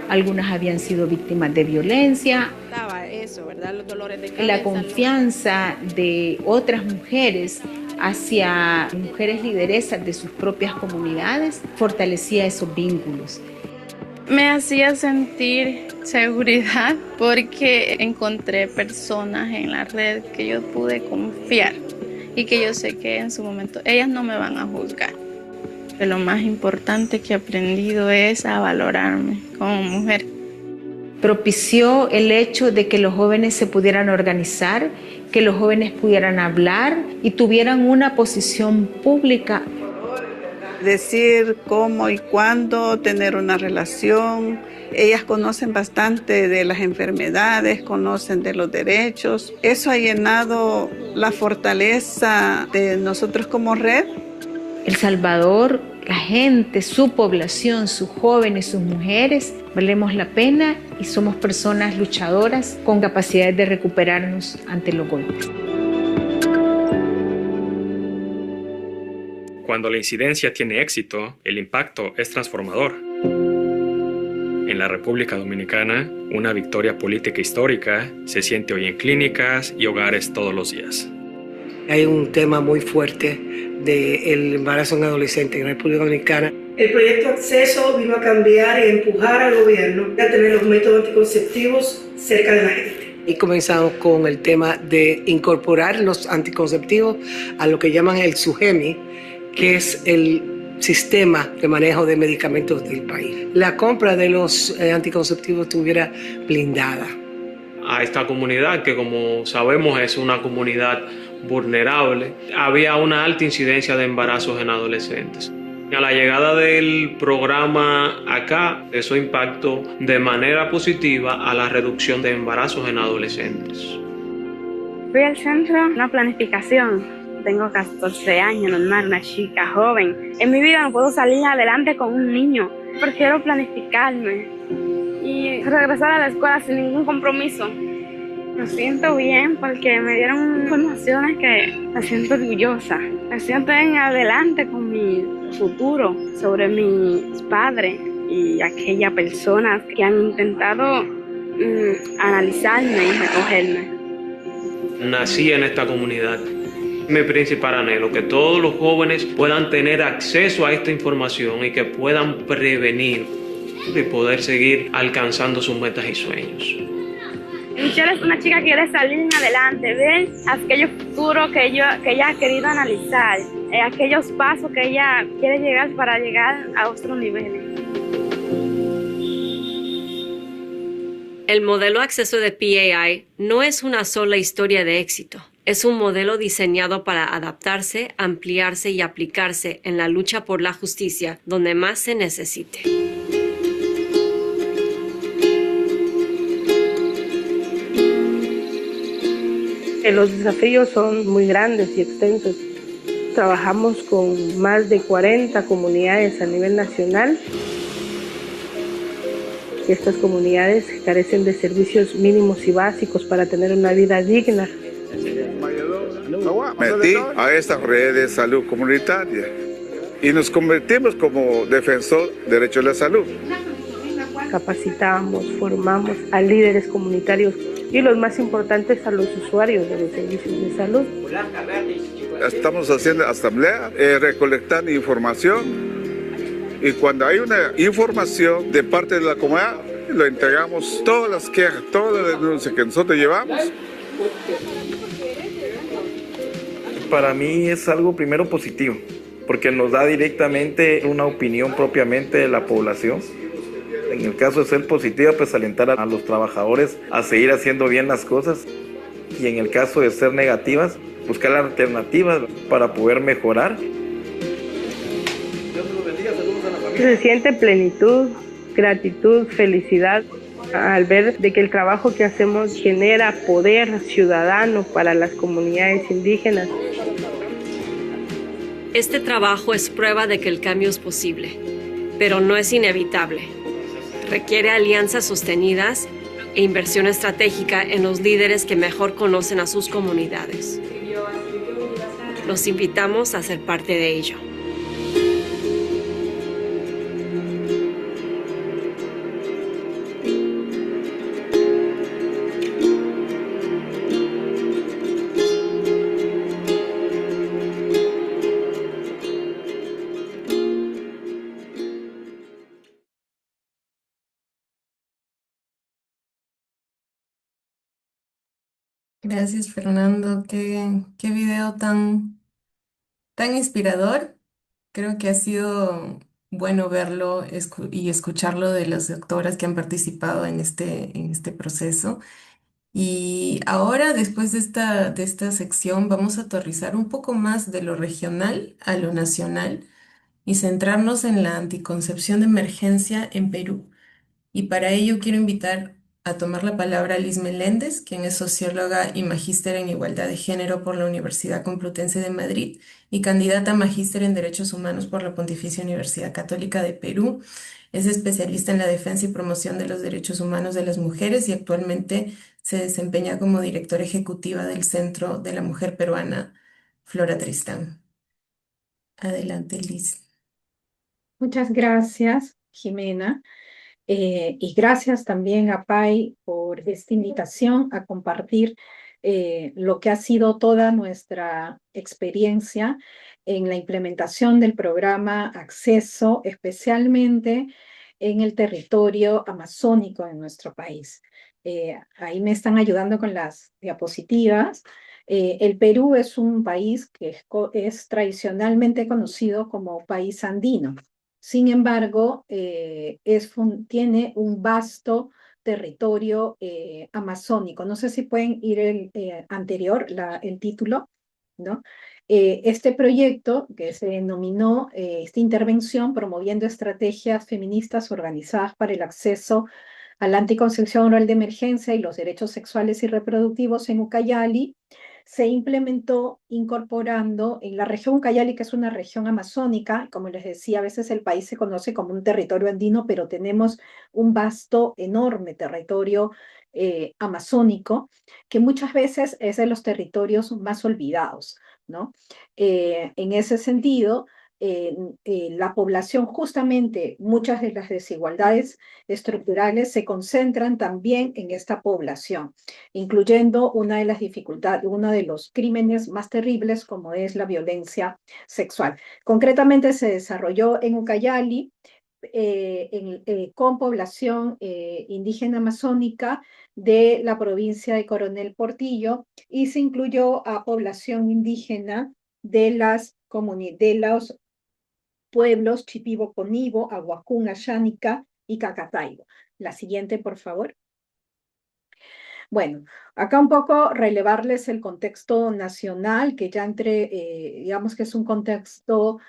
Algunas habían sido víctimas de violencia. La confianza de otras mujeres hacia mujeres lideresas de sus propias comunidades fortalecía esos vínculos. Me hacía sentir seguridad porque encontré personas en la red que yo pude confiar y que yo sé que en su momento ellas no me van a juzgar. Que lo más importante que he aprendido es a valorarme como mujer. Propició el hecho de que los jóvenes se pudieran organizar, que los jóvenes pudieran hablar y tuvieran una posición pública. Decir cómo y cuándo tener una relación. Ellas conocen bastante de las enfermedades, conocen de los derechos. Eso ha llenado la fortaleza de nosotros como red. El Salvador, la gente, su población, sus jóvenes, sus mujeres, valemos la pena y somos personas luchadoras con capacidad de recuperarnos ante los golpes. Cuando la incidencia tiene éxito, el impacto es transformador. En la República Dominicana, una victoria política histórica se siente hoy en clínicas y hogares todos los días. Hay un tema muy fuerte del embarazo en adolescentes en la República Dominicana. El proyecto Acceso vino a cambiar y empujar al gobierno a tener los métodos anticonceptivos cerca de la gente. Y comenzamos con el tema de incorporar los anticonceptivos a lo que llaman el SUGEMI, que es el sistema de manejo de medicamentos del país. La compra de los anticonceptivos estuviera blindada. A esta comunidad, que como sabemos es una comunidad vulnerable, había una alta incidencia de embarazos en adolescentes. A la llegada del programa acá, eso impactó de manera positiva a la reducción de embarazos en adolescentes. Fui al centro, una planificación. Tengo 14 años, normal, una chica joven. En mi vida no puedo salir adelante con un niño. Prefiero planificarme y regresar a la escuela sin ningún compromiso. Me siento bien porque me dieron informaciones que me siento orgullosa. Me siento en adelante con mi futuro, sobre mis padres y aquellas personas que han intentado analizarme y recogerme. Nací en esta comunidad. Mi principal anhelo, que todos los jóvenes puedan tener acceso a esta información y que puedan prevenir y poder seguir alcanzando sus metas y sueños. Michelle es una chica que quiere salir adelante, ver aquellos futuros que ella ha querido analizar, aquellos pasos que ella quiere llegar para llegar a otros niveles. El modelo Acceso de PAI no es una sola historia de éxito. Es un modelo diseñado para adaptarse, ampliarse y aplicarse en la lucha por la justicia donde más se necesite. Los desafíos son muy grandes y extensos. Trabajamos con más de 40 comunidades a nivel nacional. Estas comunidades carecen de servicios mínimos y básicos para tener una vida digna. Metí a esta red de salud comunitaria y nos convertimos como defensor de derechos de la salud. Capacitamos, formamos a líderes comunitarios y los más importantes a los usuarios de los servicios de salud. Estamos haciendo asamblea, recolectando información y cuando hay una información de parte de la comunidad, lo entregamos todas las quejas, todas las denuncias que nosotros llevamos. Para mí es algo primero positivo, porque nos da directamente una opinión propiamente de la población. En el caso de ser positiva, pues alentar a los trabajadores a seguir haciendo bien las cosas. Y en el caso de ser negativas, buscar alternativas para poder mejorar. Se siente plenitud, gratitud, felicidad al ver de que el trabajo que hacemos genera poder ciudadano para las comunidades indígenas. Este trabajo es prueba de que el cambio es posible, pero no es inevitable. Requiere alianzas sostenidas e inversión estratégica en los líderes que mejor conocen a sus comunidades. Los invitamos a ser parte de ello. Gracias, Fernando. Qué video tan inspirador. Creo que ha sido bueno verlo y escucharlo de las doctoras que han participado en este proceso. Y ahora, después de esta sección, vamos a aterrizar un poco más de lo regional a lo nacional y centrarnos en la anticoncepción de emergencia en Perú. Y para ello quiero invitar a tomar la palabra a Liz Meléndez, quien es socióloga y magíster en igualdad de género por la Universidad Complutense de Madrid y candidata a magíster en Derechos Humanos por la Pontificia Universidad Católica de Perú. Es especialista en la defensa y promoción de los derechos humanos de las mujeres y actualmente se desempeña como directora ejecutiva del Centro de la Mujer Peruana, Flora Tristán. Adelante, Liz. Muchas gracias, Jimena. Y gracias también a PAI por esta invitación a compartir lo que ha sido toda nuestra experiencia en la implementación del programa Acceso, especialmente en el territorio amazónico en nuestro país. Ahí me están ayudando con las diapositivas. El Perú es un país que es tradicionalmente conocido como país andino. Sin embargo, tiene un vasto territorio amazónico. No sé si pueden ir el anterior, el título, ¿no? Este proyecto que se denominó esta intervención promoviendo estrategias feministas organizadas para el acceso a la anticoncepción oral de emergencia y los derechos sexuales y reproductivos en Ucayali, se implementó incorporando en la región Ucayali, que es una región amazónica. Como les decía, a veces el país se conoce como un territorio andino, pero tenemos un vasto, enorme territorio amazónico, que muchas veces es de los territorios más olvidados, ¿no? En ese sentido, la población, justamente muchas de las desigualdades estructurales se concentran también en esta población, incluyendo una de las dificultades, uno de los crímenes más terribles como es la violencia sexual. Concretamente se desarrolló en Ucayali con población indígena amazónica de la provincia de Coronel Portillo y se incluyó a población indígena de los pueblos Chipibo Conibo, Aguacún, Ayánica y Cacataibo. La siguiente, por favor. Bueno, acá un poco relevarles el contexto nacional, que ya digamos que es un contexto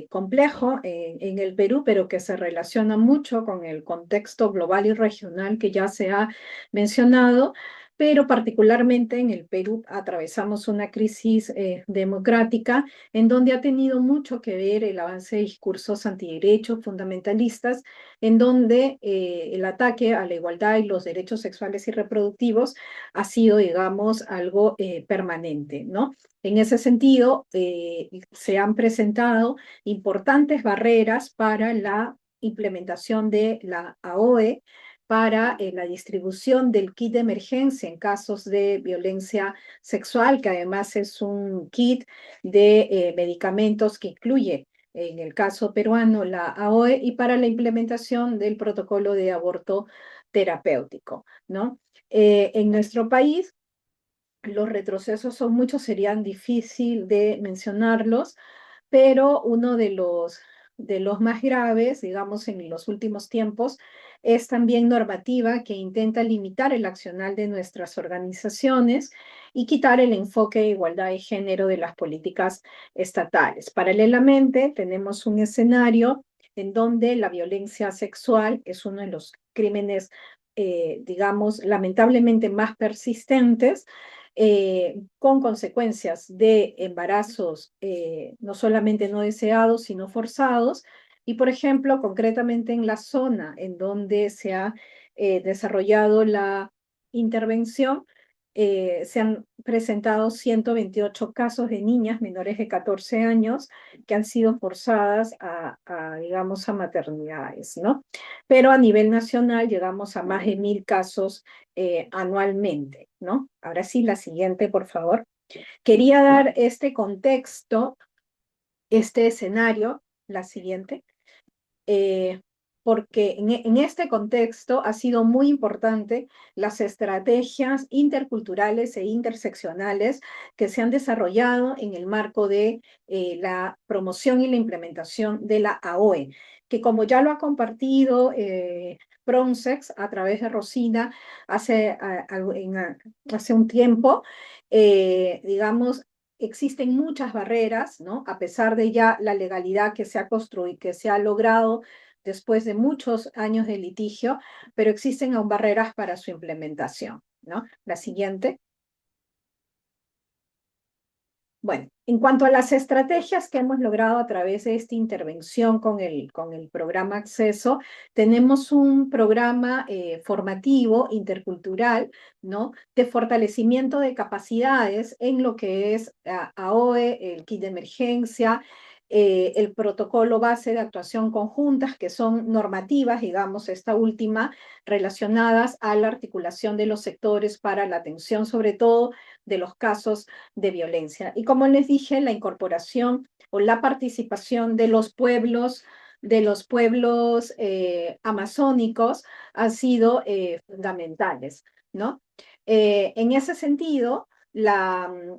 complejo en el Perú, pero que se relaciona mucho con el contexto global y regional que ya se ha mencionado, pero particularmente en el Perú atravesamos una crisis democrática en donde ha tenido mucho que ver el avance de discursos antiderechos fundamentalistas, en donde el ataque a la igualdad y los derechos sexuales y reproductivos ha sido, digamos, algo permanente, ¿no? En ese sentido, se han presentado importantes barreras para la implementación de la AOE, para la distribución del kit de emergencia en casos de violencia sexual, que además es un kit de medicamentos que incluye, en el caso peruano, la AOE, y para la implementación del protocolo de aborto terapéutico, ¿no? En nuestro país, los retrocesos son muchos, serían difícil de mencionarlos, pero uno de los más graves, digamos, en los últimos tiempos, es también normativa que intenta limitar el accionar de nuestras organizaciones y quitar el enfoque de igualdad de género de las políticas estatales. Paralelamente, tenemos un escenario en donde la violencia sexual es uno de los crímenes, digamos, lamentablemente más persistentes, con consecuencias de embarazos no solamente no deseados, sino forzados, Y, por ejemplo, concretamente en la zona en donde se ha desarrollado la intervención, se han presentado 128 casos de niñas menores de 14 años que han sido forzadas digamos, a maternidades, ¿no? Pero a nivel nacional llegamos a más de 1000 casos anualmente, ¿no? Ahora sí, la siguiente, por favor. Quería dar este contexto, este escenario, la siguiente, porque en este contexto ha sido muy importante las estrategias interculturales e interseccionales que se han desarrollado en el marco de la promoción y la implementación de la AOE, que como ya lo ha compartido Pronsex a través de Rosina hace un tiempo, digamos, existen muchas barreras, ¿no? A pesar de ya la legalidad que se ha construido, que se ha logrado después de muchos años de litigio, pero existen aún barreras para su implementación, ¿no? La siguiente. Bueno, en cuanto a las estrategias que hemos logrado a través de esta intervención con el programa Acceso, tenemos un programa formativo intercultural, ¿no? De fortalecimiento de capacidades en lo que es AOE, el kit de emergencia, el protocolo base de actuación conjuntas, que son normativas, digamos, esta última, relacionadas a la articulación de los sectores para la atención, sobre todo, de los casos de violencia. Y como les dije, la incorporación o la participación de los pueblos amazónicos han sido fundamentales, ¿no? En ese sentido,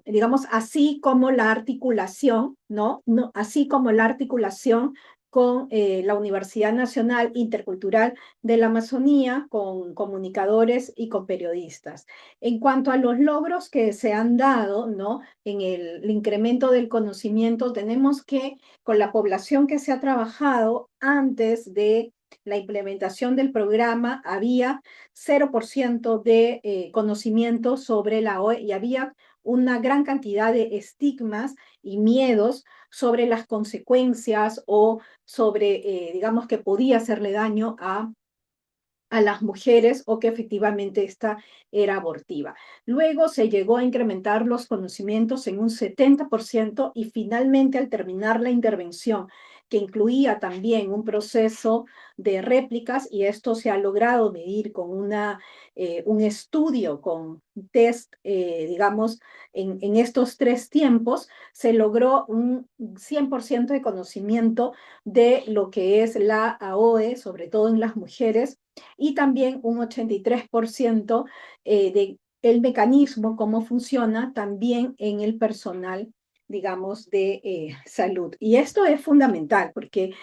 digamos, así como la articulación, ¿no? Así como la articulación con la Universidad Nacional Intercultural de la Amazonía, con comunicadores y con periodistas. En cuanto a los logros que se han dado, ¿no? En el incremento del conocimiento, tenemos que, con la población que se ha trabajado antes de la implementación del programa, había 0% de conocimiento sobre la OE y había una gran cantidad de estigmas y miedos sobre las consecuencias o sobre, digamos, que podía hacerle daño a las mujeres o que efectivamente esta era abortiva. Luego se llegó a incrementar los conocimientos en un 70% y finalmente al terminar la intervención, que incluía también un proceso de réplicas, y esto se ha logrado medir con un estudio con test, digamos, en estos 3 tiempos, se logró un 100% de conocimiento de lo que es la AOE, sobre todo en las mujeres, y también un 83% del mecanismo, cómo funciona también en el personal, digamos, de salud. Y esto es fundamental porque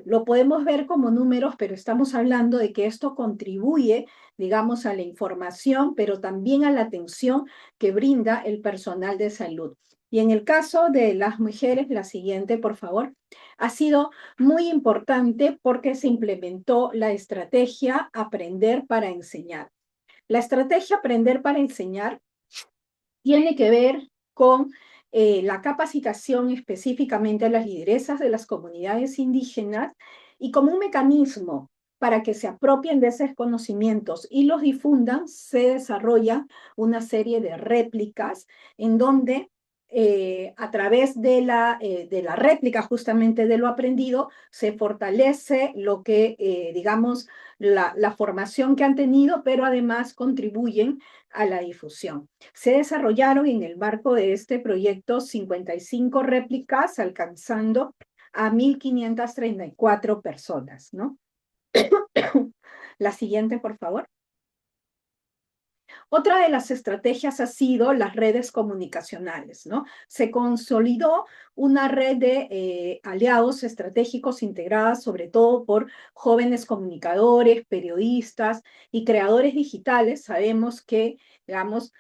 lo podemos ver como números, pero estamos hablando de que esto contribuye, digamos, a la información, pero también a la atención que brinda el personal de salud. Y en el caso de las mujeres, la siguiente, por favor, ha sido muy importante porque se implementó la estrategia Aprender para Enseñar. La estrategia Aprender para Enseñar tiene que ver con la capacitación específicamente a las lideresas de las comunidades indígenas y como un mecanismo para que se apropien de esos conocimientos y los difundan, se desarrolla una serie de réplicas en donde a través de la réplica justamente de lo aprendido, se fortalece lo que, digamos, la formación que han tenido, pero además contribuyen a la difusión. Se desarrollaron en el marco de este proyecto 55 réplicas, alcanzando a 1.534 personas, ¿no? La siguiente, por favor. Otra de las estrategias ha sido las redes comunicacionales, ¿no? Se consolidó una red de aliados estratégicos integradas sobre todo por jóvenes comunicadores, periodistas y creadores digitales. Sabemos que, digamos,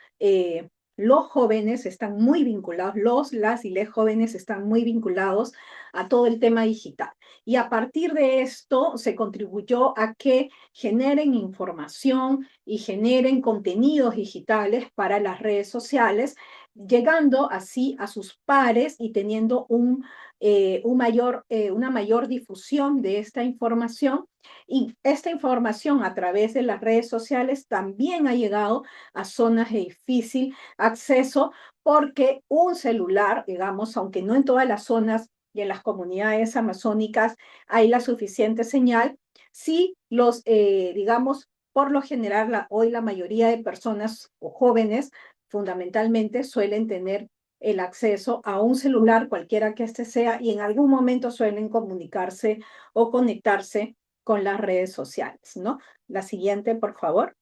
los jóvenes están muy vinculados, las y les jóvenes están muy vinculados a todo el tema digital. Y a partir de esto se contribuyó a que generen información y generen contenidos digitales para las redes sociales, llegando así a sus pares y teniendo una mayor difusión de esta información. Y esta información a través de las redes sociales también ha llegado a zonas de difícil acceso, porque un celular, digamos, aunque no en todas las zonas y en las comunidades amazónicas hay la suficiente señal, sí digamos, por lo general, hoy la mayoría de personas o jóvenes fundamentalmente suelen tener el acceso a un celular, cualquiera que este sea, y en algún momento suelen comunicarse o conectarse con las redes sociales, ¿no? La siguiente, por favor.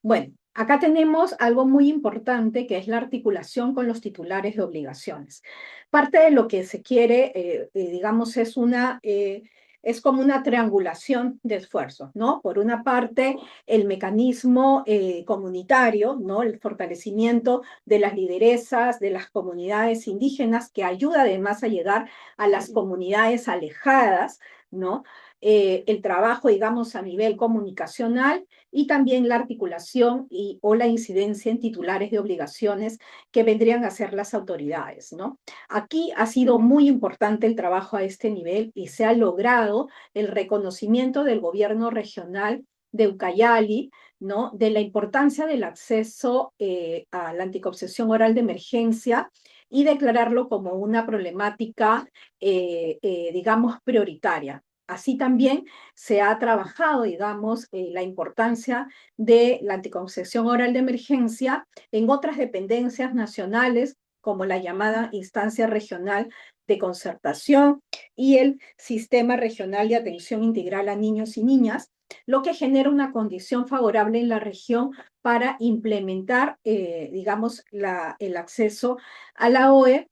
Bueno, acá tenemos algo muy importante, que es la articulación con los titulares de obligaciones. Parte de lo que se quiere, digamos, es como una triangulación de esfuerzos, ¿no? Por una parte, el mecanismo comunitario, ¿no? El fortalecimiento de las lideresas, de las comunidades indígenas, que ayuda además a llegar a las comunidades alejadas, ¿no? El trabajo, digamos, a nivel comunicacional, y también la articulación o la incidencia en titulares de obligaciones que vendrían a ser las autoridades, ¿no? Aquí ha sido muy importante el trabajo a este nivel y se ha logrado el reconocimiento del gobierno regional de Ucayali, ¿no? De la importancia del acceso a la anticoncepción oral de emergencia y declararlo como una problemática, digamos, prioritaria. Así también se ha trabajado, digamos, la importancia de la anticoncepción oral de emergencia en otras dependencias nacionales, como la llamada Instancia Regional de Concertación y el Sistema Regional de Atención Integral a Niños y Niñas, lo que genera una condición favorable en la región para implementar, digamos, el acceso a la OE,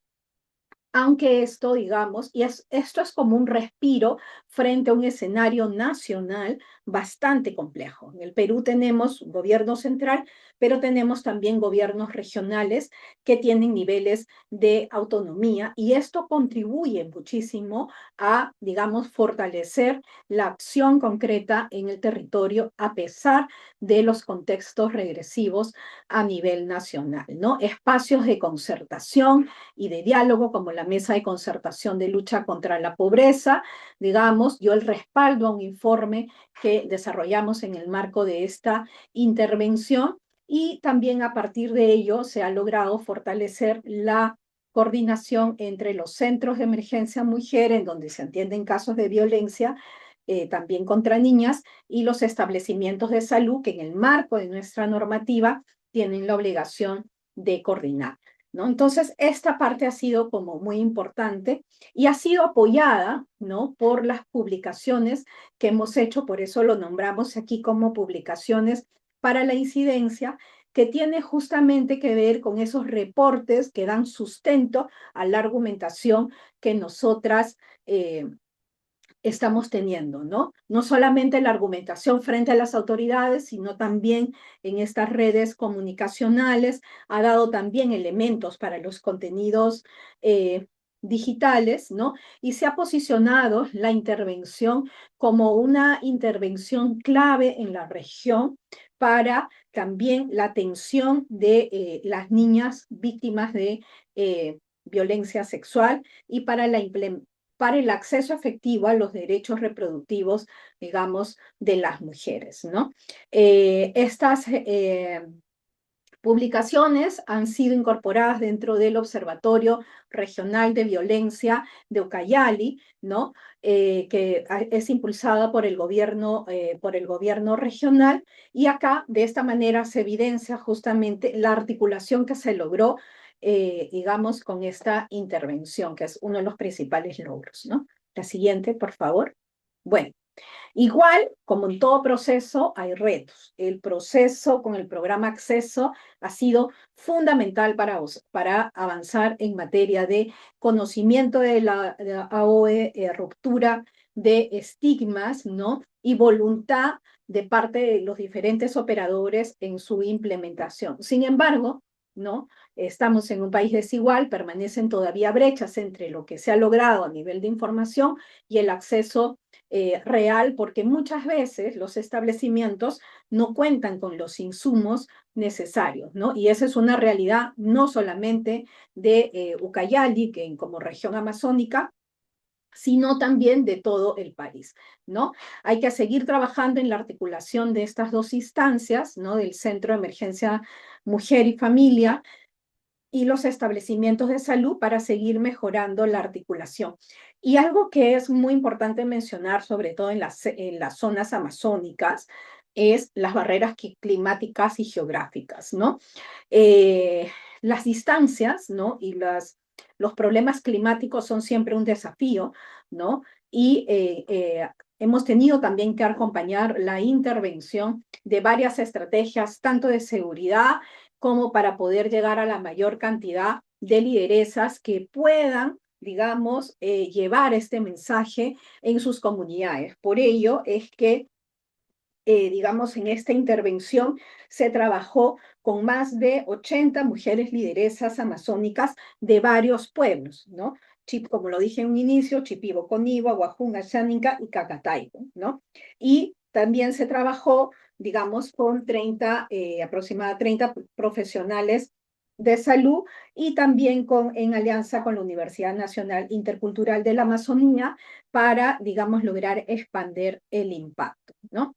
aunque esto, digamos, esto es como un respiro frente a un escenario nacional bastante complejo. En el Perú tenemos un gobierno central, pero tenemos también gobiernos regionales que tienen niveles de autonomía, y esto contribuye muchísimo a, digamos, fortalecer la acción concreta en el territorio a pesar de los contextos regresivos a nivel nacional, ¿no? Espacios de concertación y de diálogo, como la Mesa de Concertación de Lucha contra la Pobreza, digamos, dio el respaldo a un informe que desarrollamos en el marco de esta intervención, y también a partir de ello se ha logrado fortalecer la coordinación entre los centros de emergencia mujer, en donde se atienden casos de violencia, también contra niñas, y los establecimientos de salud, que en el marco de nuestra normativa tienen la obligación de coordinar, ¿no? Entonces, esta parte ha sido como muy importante y ha sido apoyada, ¿no? Por las publicaciones que hemos hecho, por eso lo nombramos aquí como publicaciones para la incidencia, que tiene justamente que ver con esos reportes que dan sustento a la argumentación que nosotras estamos teniendo, ¿no? No solamente la argumentación frente a las autoridades, sino también en estas redes comunicacionales. Ha dado también elementos para los contenidos digitales, ¿no? Y se ha posicionado la intervención como una intervención clave en la región para también la atención de las niñas víctimas de violencia sexual, y para el acceso efectivo a los derechos reproductivos, digamos, de las mujeres, ¿no? Estas publicaciones han sido incorporadas dentro del Observatorio Regional de Violencia de Ucayali, ¿no? Que es impulsada por el gobierno regional, y acá de esta manera se evidencia justamente la articulación que se logró, digamos, con esta intervención, que es uno de los principales logros, ¿no? La siguiente, por favor. Bueno, igual, como en todo proceso, hay retos. El proceso con el programa Acceso ha sido fundamental para avanzar en materia de conocimiento de la AOE, ruptura de estigmas, ¿no? Y voluntad de parte de los diferentes operadores en su implementación. Sin embargo, ¿no? Estamos en un país desigual, permanecen todavía brechas entre lo que se ha logrado a nivel de información y el acceso real, porque muchas veces los establecimientos no cuentan con los insumos necesarios, ¿no? Y esa es una realidad no solamente de Ucayali, que como región amazónica, sino también de todo el país, ¿no? Hay que seguir trabajando en la articulación de estas dos instancias, ¿no? Del Centro de Emergencia Mujer y Familia y los establecimientos de salud para seguir mejorando la articulación. Y algo que es muy importante mencionar, sobre todo en las zonas amazónicas, es las barreras climáticas y geográficas, ¿no? Las distancias, ¿no? Y los problemas climáticos son siempre un desafío, ¿no? Y hemos tenido también que acompañar la intervención de varias estrategias, tanto de seguridad como para poder llegar a la mayor cantidad de lideresas que puedan, digamos, llevar este mensaje en sus comunidades. Por ello es que digamos, en esta intervención se trabajó con más de 80 mujeres lideresas amazónicas de varios pueblos, ¿no? Como lo dije en un inicio, Chipibo, Conibo, Guajún, Asháninca y Cacataico, ¿no? Y también se trabajó, digamos, con 30, aproximadamente 30 profesionales de salud y también en alianza con la Universidad Nacional Intercultural de la Amazonía para, digamos, lograr expandir el impacto, ¿no?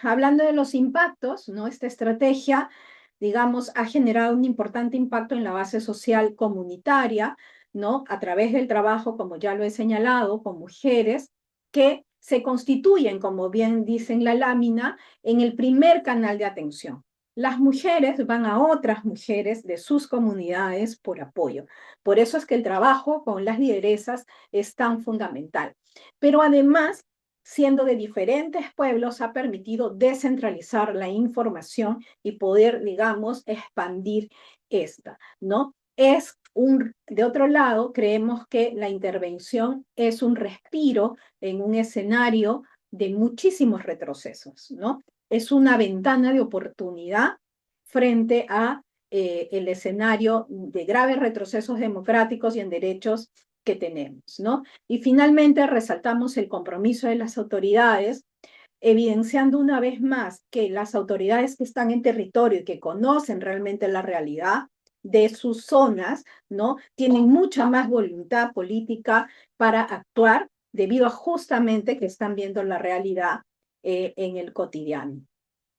Hablando de los impactos, ¿no? Esta estrategia, digamos, ha generado un importante impacto en la base social comunitaria, ¿no? A través del trabajo, como ya lo he señalado, con mujeres que se constituyen, como bien dice en la lámina, en el primer canal de atención. Las mujeres van a otras mujeres de sus comunidades por apoyo. Por eso es que el trabajo con las lideresas es tan fundamental. Pero además, siendo de diferentes pueblos, ha permitido descentralizar la información y poder, digamos, expandir esta, ¿no? De otro lado, creemos que la intervención es un respiro en un escenario de muchísimos retrocesos, ¿no? Es una ventana de oportunidad frente a el escenario de graves retrocesos democráticos y en derechos que tenemos, ¿no? Y finalmente resaltamos el compromiso de las autoridades, evidenciando una vez más que las autoridades que están en territorio y que conocen realmente la realidad de sus zonas, ¿no? Tienen mucha más voluntad política para actuar debido a justamente que están viendo la realidad en el cotidiano.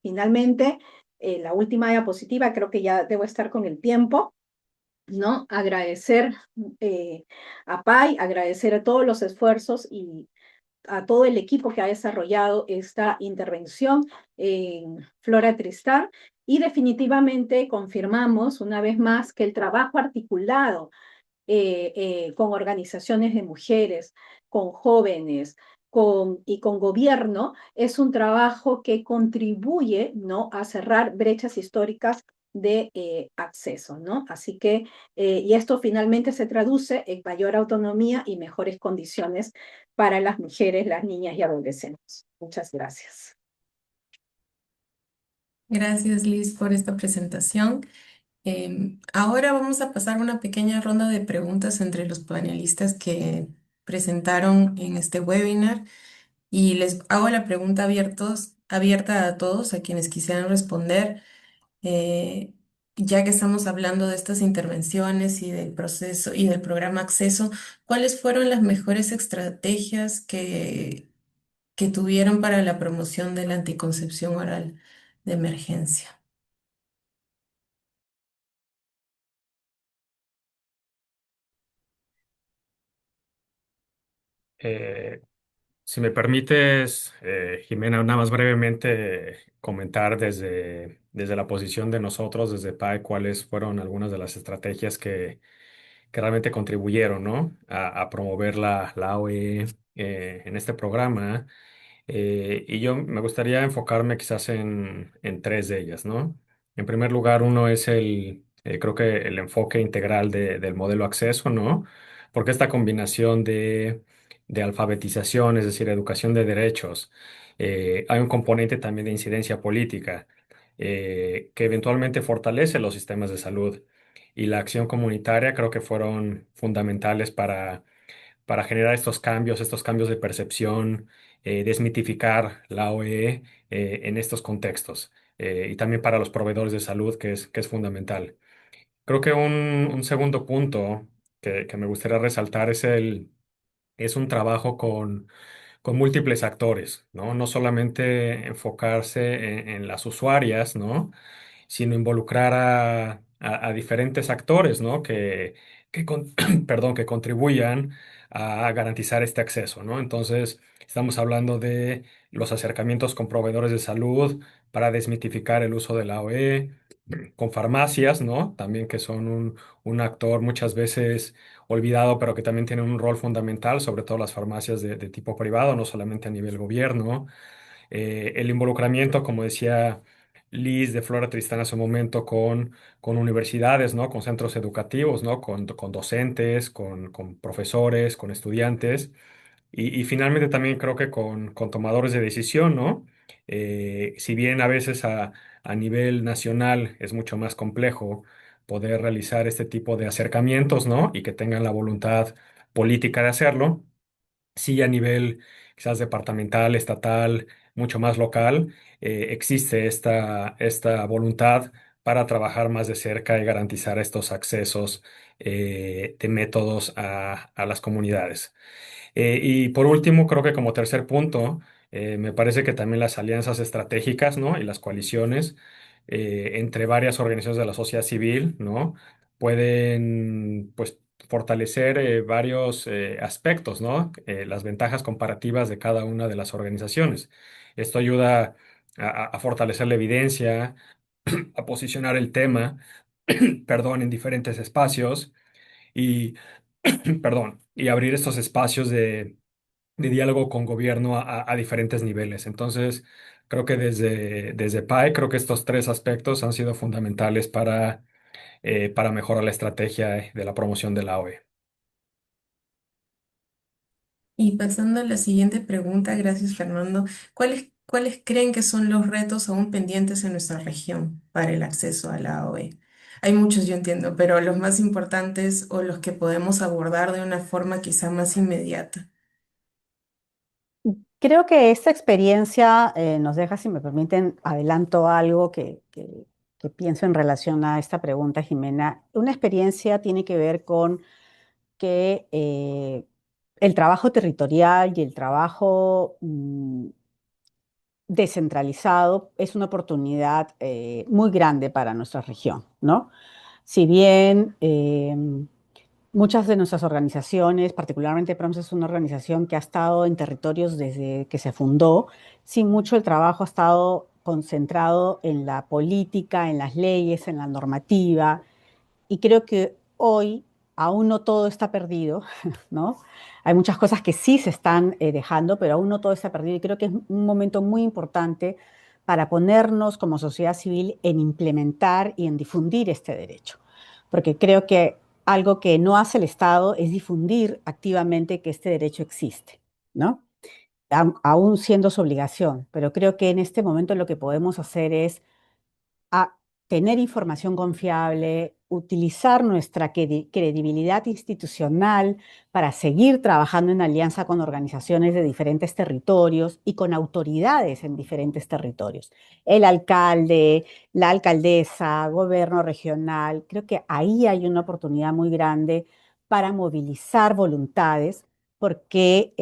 Finalmente, la última diapositiva, creo que ya debo estar con el tiempo, ¿no? Agradecer a PAI, agradecer a todos los esfuerzos y a todo el equipo que ha desarrollado esta intervención en Flora Tristar y definitivamente confirmamos una vez más que el trabajo articulado con organizaciones de mujeres, con jóvenes, y con gobierno, es un trabajo que contribuye, ¿no? A cerrar brechas históricas de acceso, ¿no? Así que, y esto finalmente se traduce en mayor autonomía y mejores condiciones para las mujeres, las niñas y adolescentes. Muchas gracias. Gracias, Liz, por esta presentación. Ahora vamos a pasar una pequeña ronda de preguntas entre los panelistas que presentaron en este webinar y les hago la pregunta abierta a todos, a quienes quisieran responder, eh, ya que estamos hablando de estas intervenciones y del proceso y del programa Acceso, ¿cuáles fueron las mejores estrategias que tuvieron para la promoción de la anticoncepción oral de emergencia? Eh, si me permites, Jimena, nada más brevemente comentar desde la posición de nosotros, desde PAE, cuáles fueron algunas de las estrategias que realmente contribuyeron, ¿no? A promover la OE en este programa. Y yo me gustaría enfocarme quizás en tres de ellas, ¿no? En primer lugar, uno es creo que el enfoque integral del modelo acceso, ¿no? Porque esta combinación de alfabetización, es decir, educación de derechos, hay un componente también de incidencia política. que eventualmente fortalece los sistemas de salud. Y la acción comunitaria creo que fueron fundamentales para generar estos cambios de percepción, desmitificar la OE en estos contextos, y también para los proveedores de salud, que es fundamental. Creo que un segundo punto que me gustaría resaltar es un trabajo con múltiples actores, ¿no? No solamente enfocarse en las usuarias, ¿no? Sino involucrar a diferentes actores, ¿no? Perdón, que contribuyan a garantizar este acceso, ¿no? Entonces, estamos hablando de los acercamientos con proveedores de salud para desmitificar el uso de la OE, con farmacias, ¿no? También que son un actor muchas veces olvidado, pero que también tienen un rol fundamental, sobre todo las farmacias de tipo privado, no solamente a nivel gobierno. El involucramiento, como decía Liz de Flora Tristán hace un momento, con universidades, ¿no? Con centros educativos, ¿no? Con docentes, con profesores, con estudiantes. Y finalmente también creo que con tomadores de decisión, ¿no? Si bien a veces a nivel nacional es mucho más complejo poder realizar este tipo de acercamientos, ¿no? Y que tengan la voluntad política de hacerlo, sí a nivel quizás departamental, estatal, mucho más local, existe esta voluntad para trabajar más de cerca y garantizar estos accesos de métodos a las comunidades. Y por último, creo que como tercer punto, me parece que también las alianzas estratégicas, ¿no? Y las coaliciones entre varias organizaciones de la sociedad civil, ¿no? Pueden, pues, fortalecer varios aspectos, ¿no? Las ventajas comparativas de cada una de las organizaciones. Esto ayuda a fortalecer la evidencia, a posicionar el tema, perdón, en diferentes espacios y, perdón, y abrir estos espacios de diálogo con gobierno a diferentes niveles. Entonces, creo que desde PAE, creo que estos tres aspectos han sido fundamentales para mejorar la estrategia de la promoción de la OE. Y pasando a la siguiente pregunta, gracias Fernando, ¿cuáles creen que son los retos aún pendientes en nuestra región para el acceso a la OE? Hay muchos, yo entiendo, pero los más importantes o los que podemos abordar de una forma quizá más inmediata. Creo que esta experiencia nos deja, si me permiten, adelanto algo que pienso en relación a esta pregunta, Jimena. Una experiencia tiene que ver con que el trabajo territorial y el trabajo descentralizado es una oportunidad muy grande para nuestra región, ¿no? Si bien muchas de nuestras organizaciones, particularmente PROMS es una organización que ha estado en territorios desde que se fundó, sí mucho el trabajo ha estado concentrado en la política, en las leyes, en la normativa, y creo que hoy aún no todo está perdido, ¿no? Hay muchas cosas que sí se están dejando, pero aún no todo está perdido, y creo que es un momento muy importante para ponernos como sociedad civil en implementar y en difundir este derecho, porque creo que algo que no hace el Estado es difundir activamente que este derecho existe, ¿no? Aún siendo su obligación, pero creo que en este momento lo que podemos hacer es tener información confiable, utilizar nuestra credibilidad institucional para seguir trabajando en alianza con organizaciones de diferentes territorios y con autoridades en diferentes territorios. El alcalde, la alcaldesa, gobierno regional, creo que ahí hay una oportunidad muy grande para movilizar voluntades porque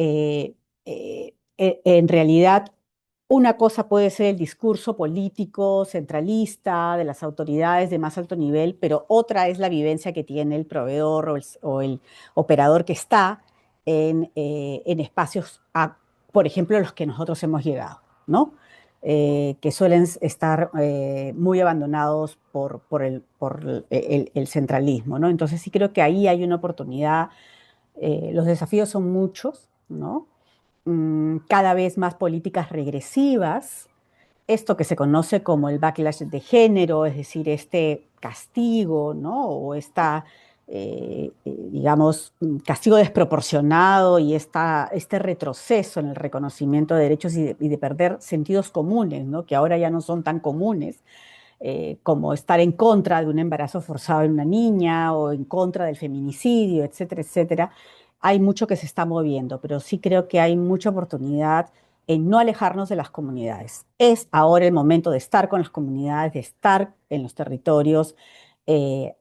en realidad una cosa puede ser el discurso político centralista de las autoridades de más alto nivel, pero otra es la vivencia que tiene el proveedor o el operador que está en espacios, por ejemplo, los que nosotros hemos llegado, ¿no? Que suelen estar muy abandonados por el centralismo, ¿no? Entonces sí creo que ahí hay una oportunidad. Los desafíos son muchos, ¿no? Cada vez más políticas regresivas, esto que se conoce como el backlash de género, es decir, este castigo, ¿no? O esta digamos, castigo desproporcionado y este retroceso en el reconocimiento de derechos y de perder sentidos comunes, ¿no? Que ahora ya no son tan comunes, como estar en contra de un embarazo forzado en una niña o en contra del feminicidio, etcétera, etcétera. Hay mucho que se está moviendo, pero sí creo que hay mucha oportunidad en no alejarnos de las comunidades. Es ahora el momento de estar con las comunidades, de estar en los territorios,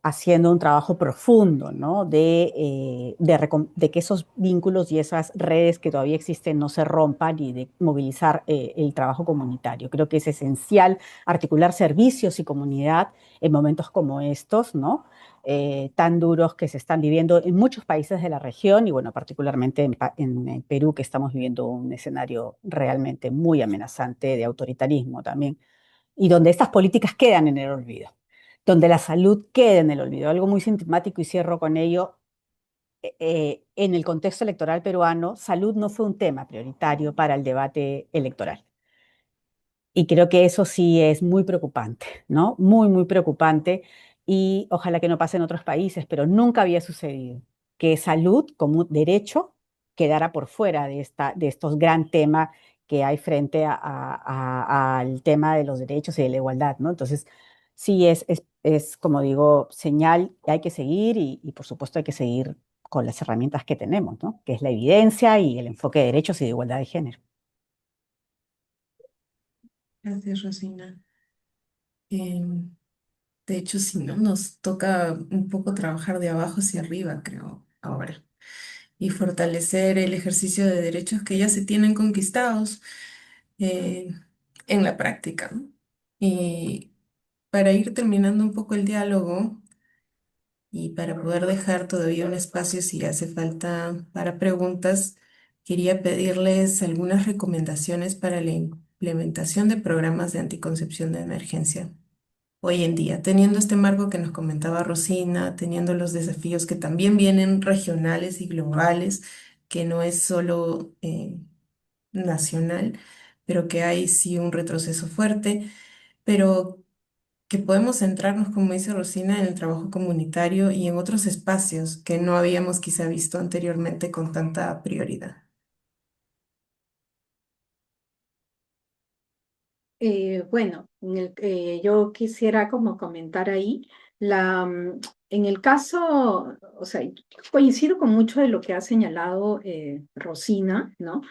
haciendo un trabajo profundo, ¿no? De que esos vínculos y esas redes que todavía existen no se rompan y de movilizar el trabajo comunitario. Creo que es esencial articular servicios y comunidad en momentos como estos, ¿no? Tan duros que se están viviendo en muchos países de la región y, bueno, particularmente en Perú, que estamos viviendo un escenario realmente muy amenazante de autoritarismo también, y donde estas políticas quedan en el olvido, donde la salud queda en el olvido. Algo muy sintomático, y cierro con ello, en el contexto electoral peruano, salud no fue un tema prioritario para el debate electoral. Y creo que eso sí es muy preocupante, ¿no? Muy, muy preocupante. Y ojalá que no pase en otros países, pero nunca había sucedido que salud como un derecho quedara por fuera de estos gran temas que hay frente al tema de los derechos y de la igualdad, ¿no? Entonces, sí como digo, señal que hay que seguir y por supuesto hay que seguir con las herramientas que tenemos, ¿no? Que es la evidencia y el enfoque de derechos y de igualdad de género. Gracias, Rosina. Em, de hecho, sí, ¿no? Nos toca un poco trabajar de abajo hacia arriba, creo, ahora, y fortalecer el ejercicio de derechos que ya se tienen conquistados eh, en la práctica, ¿no? Y para ir terminando un poco el diálogo y para poder dejar todavía un espacio si hace falta para preguntas, quería pedirles algunas recomendaciones para la implementación de programas de anticoncepción de emergencia hoy en día, teniendo este marco que nos comentaba Rosina, teniendo los desafíos que también vienen regionales y globales, que no es solo nacional, pero que hay sí un retroceso fuerte, pero que podemos centrarnos, como dice Rosina, en el trabajo comunitario y en otros espacios que no habíamos quizá visto anteriormente con tanta prioridad. Bueno, yo quisiera como comentar ahí, en el caso, o sea, coincido con mucho de lo que ha señalado Rosina, ¿no?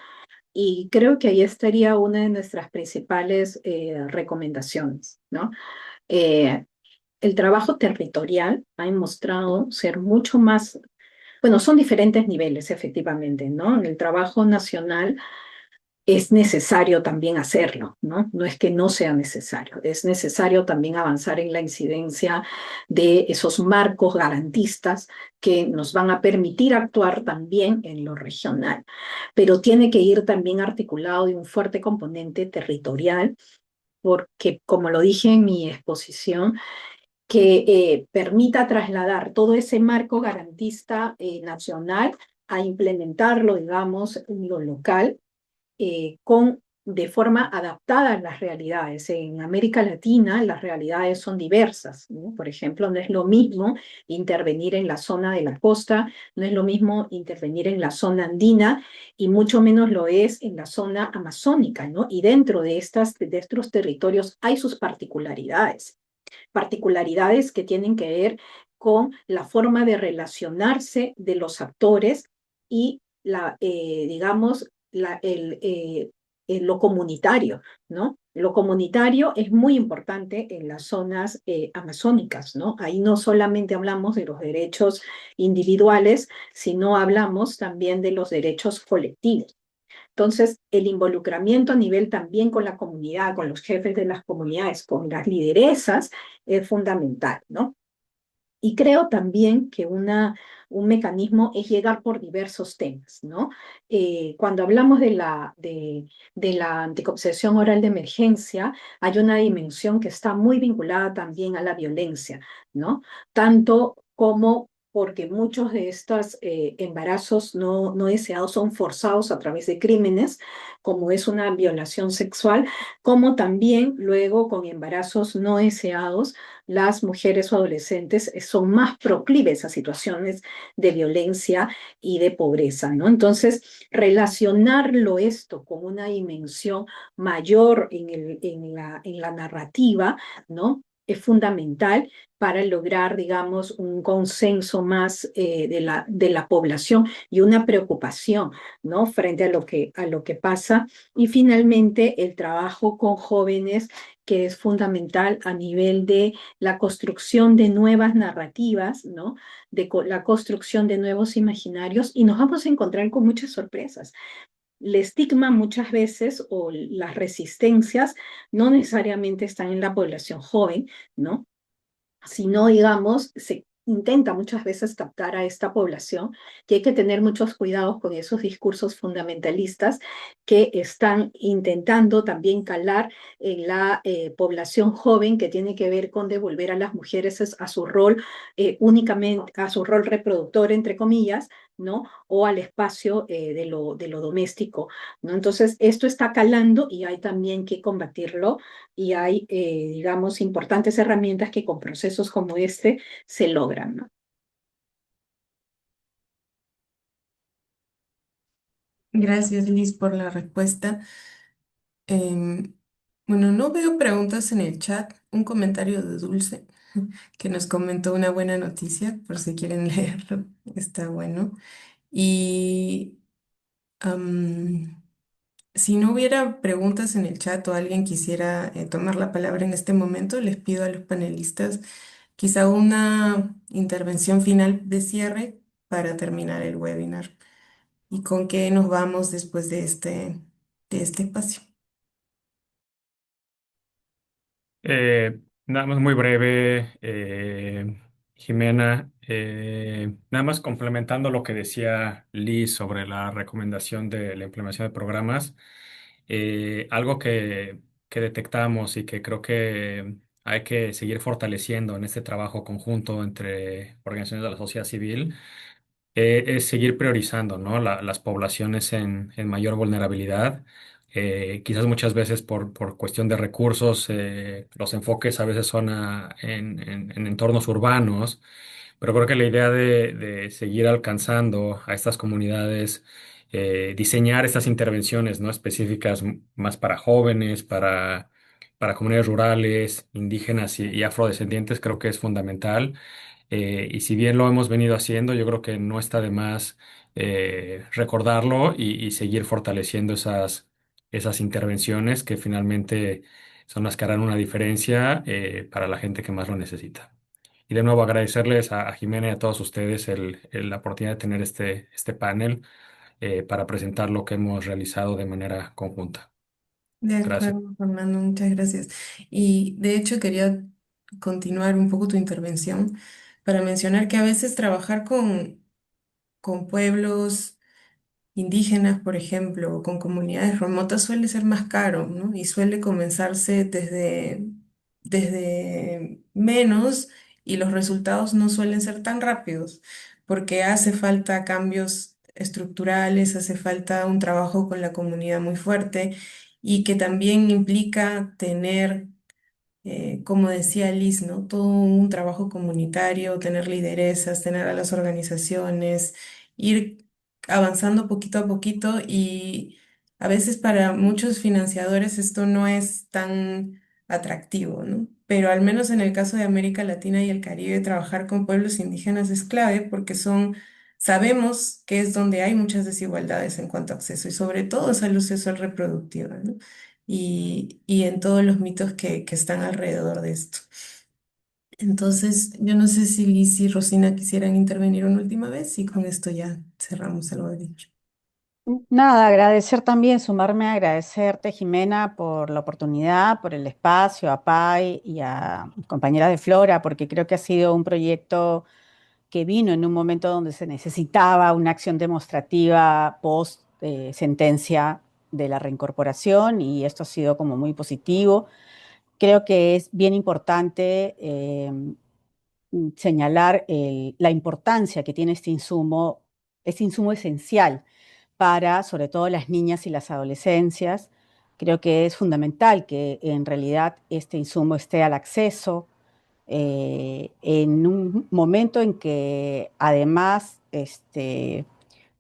Y creo que ahí estaría una de nuestras principales recomendaciones, ¿no? El trabajo territorial ha demostrado ser mucho más, bueno, son diferentes niveles, efectivamente, ¿no? En el trabajo nacional es necesario también hacerlo, ¿no? No es que no sea necesario, es necesario también avanzar en la incidencia de esos marcos garantistas que nos van a permitir actuar también en lo regional, pero tiene que ir también articulado de un fuerte componente territorial, porque como lo dije en mi exposición, que permita trasladar todo ese marco garantista nacional a implementarlo, digamos, en lo local de forma adaptada a las realidades. En América Latina las realidades son diversas, ¿no? Por ejemplo, no es lo mismo intervenir en la zona de la costa, no es lo mismo intervenir en la zona andina y mucho menos lo es en la zona amazónica, ¿no? Y dentro de estos territorios hay sus particularidades que tienen que ver con la forma de relacionarse de los actores y digamos, lo comunitario, ¿no? Lo comunitario es muy importante en las zonas amazónicas, ¿no? Ahí no solamente hablamos de los derechos individuales, sino hablamos también de los derechos colectivos. Entonces, el involucramiento a nivel también con la comunidad, con los jefes de las comunidades, con las lideresas, es fundamental, ¿no? Y creo también que un mecanismo es llegar por diversos temas, ¿no? Cuando hablamos de la anticoncepción oral de emergencia, hay una dimensión que está muy vinculada también a la violencia, ¿no? Tanto como porque muchos de estos embarazos no deseados son forzados a través de crímenes, como es una violación sexual, como también luego con embarazos no deseados, las mujeres o adolescentes son más proclives a situaciones de violencia y de pobreza, ¿no? Entonces, relacionarlo esto con una dimensión mayor en la narrativa, ¿no? Es fundamental para lograr, digamos, un consenso más de la población y una preocupación, ¿no? Frente a lo que pasa. Y finalmente, el trabajo con jóvenes, que es fundamental a nivel de la construcción de nuevas narrativas, ¿no? La construcción de nuevos imaginarios, y nos vamos a encontrar con muchas sorpresas. El estigma muchas veces o las resistencias no necesariamente están en la población joven, ¿no? Sino, digamos, se intenta muchas veces captar a esta población, y hay que tener muchos cuidados con esos discursos fundamentalistas que están intentando también calar en la población joven, que tiene que ver con devolver a las mujeres a su rol únicamente, a su rol reproductor, entre comillas, ¿no? O al espacio de lo doméstico, ¿no? Entonces, esto está calando y hay también que combatirlo, y hay, digamos, importantes herramientas que con procesos como este se logran, ¿no? Gracias, Liz, por la respuesta. Em, bueno, no veo preguntas en el chat. Un comentario de Dulce que nos comentó una buena noticia, por si quieren leerlo. Está bueno. Y si no hubiera preguntas en el chat o alguien quisiera tomar la palabra en este momento, les pido a los panelistas quizá una intervención final de cierre para terminar el webinar. ¿Y con qué nos vamos después de este espacio? Nada más muy breve, Jimena, nada más complementando lo que decía Liz sobre la recomendación de la implementación de programas, algo que detectamos y que creo que hay que seguir fortaleciendo en este trabajo conjunto entre organizaciones de la sociedad civil, es seguir priorizando, ¿no? Las poblaciones en mayor vulnerabilidad. Quizás muchas veces por cuestión de recursos, los enfoques a veces son en entornos urbanos, pero creo que la idea de seguir alcanzando a estas comunidades, diseñar estas intervenciones, ¿no? Específicas más para jóvenes, para comunidades rurales, indígenas y afrodescendientes, creo que es fundamental. Y si bien lo hemos venido haciendo, yo creo que no está de más recordarlo y seguir fortaleciendo esas intervenciones que finalmente son las que harán una diferencia para la gente que más lo necesita. Y de nuevo agradecerles a Jimena y a todos ustedes la oportunidad de tener este panel para presentar lo que hemos realizado de manera conjunta. De Gracias. acuerdo, Fernando, muchas gracias. Y de hecho quería continuar un poco tu intervención para mencionar que a veces trabajar con pueblos indígenas, por ejemplo, o con comunidades remotas suele ser más caro, ¿no? Y suele comenzarse desde menos, y los resultados no suelen ser tan rápidos porque hace falta cambios estructurales, hace falta un trabajo con la comunidad muy fuerte y que también implica tener como decía Liz, ¿no? Todo un trabajo comunitario, tener lideresas, tener a las organizaciones, ir avanzando poquito a poquito, y a veces para muchos financiadores esto no es tan atractivo, ¿no? Pero al menos en el caso de América Latina y el Caribe, trabajar con pueblos indígenas es clave porque sabemos que es donde hay muchas desigualdades en cuanto a acceso, y sobre todo salud sexual reproductiva, ¿no? Y en todos los mitos que están alrededor de esto. Entonces, yo no sé si Liz y Rosina quisieran intervenir una última vez, y con esto ya cerramos el webinar. Nada, agradecer también, sumarme a agradecerte, Jimena, por la oportunidad, por el espacio, a Pai y a compañeras de Flora, porque creo que ha sido un proyecto que vino en un momento donde se necesitaba una acción demostrativa post sentencia de la reincorporación, y esto ha sido como muy positivo. Creo que es bien importante señalar la importancia que tiene este insumo esencial para, sobre todo, las niñas y las adolescencias. Creo que es fundamental que en realidad este insumo esté al acceso en un momento en que además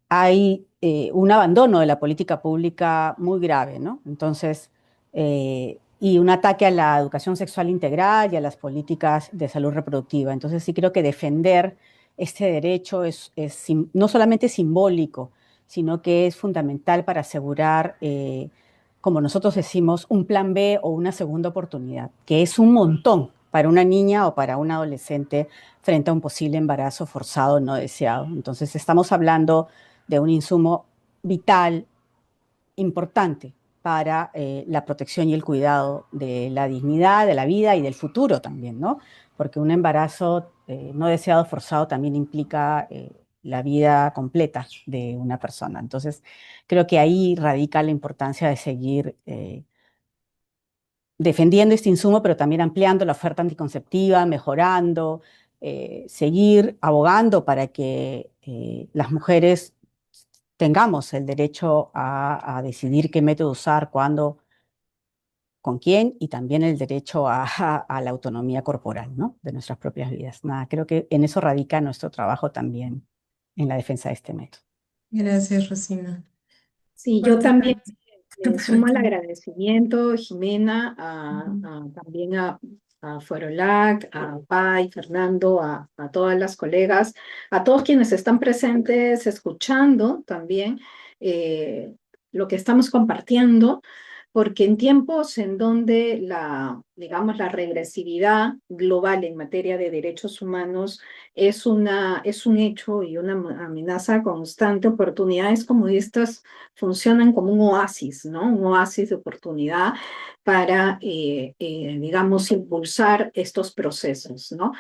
hay un abandono de la política pública muy grave, ¿no? Entonces, y un ataque a la educación sexual integral y a las políticas de salud reproductiva. Entonces, sí creo que defender este derecho no solamente simbólico, sino que es fundamental para asegurar, como nosotros decimos, un plan B o una segunda oportunidad, que es un montón para una niña o para un adolescente frente a un posible embarazo forzado no deseado. Entonces, estamos hablando de un insumo vital, importante para la protección y el cuidado de la dignidad, de la vida y del futuro también, ¿no? Porque un embarazo no deseado forzado también implica la vida completa de una persona. Entonces, creo que ahí radica la importancia de seguir defendiendo este insumo, pero también ampliando la oferta anticonceptiva, mejorando, seguir abogando para que las mujeres tengamos el derecho a decidir qué método usar, cuándo, con quién, y también el derecho a la autonomía corporal, ¿no? De nuestras propias vidas. Nada, creo que en eso radica nuestro trabajo también en la defensa de este método. Gracias, Rosina. Sí, yo Martina. también me sumo al agradecimiento, Jimena, también a Fuerolac, a Pai, Fernando, a todas las colegas, a todos quienes están presentes, escuchando también lo que estamos compartiendo, porque en tiempos en donde digamos, la regresividad global en materia de derechos humanos es un hecho y una amenaza constante, oportunidades como estas funcionan como un oasis, ¿no? Un oasis de oportunidad para, digamos, impulsar estos procesos, ¿no?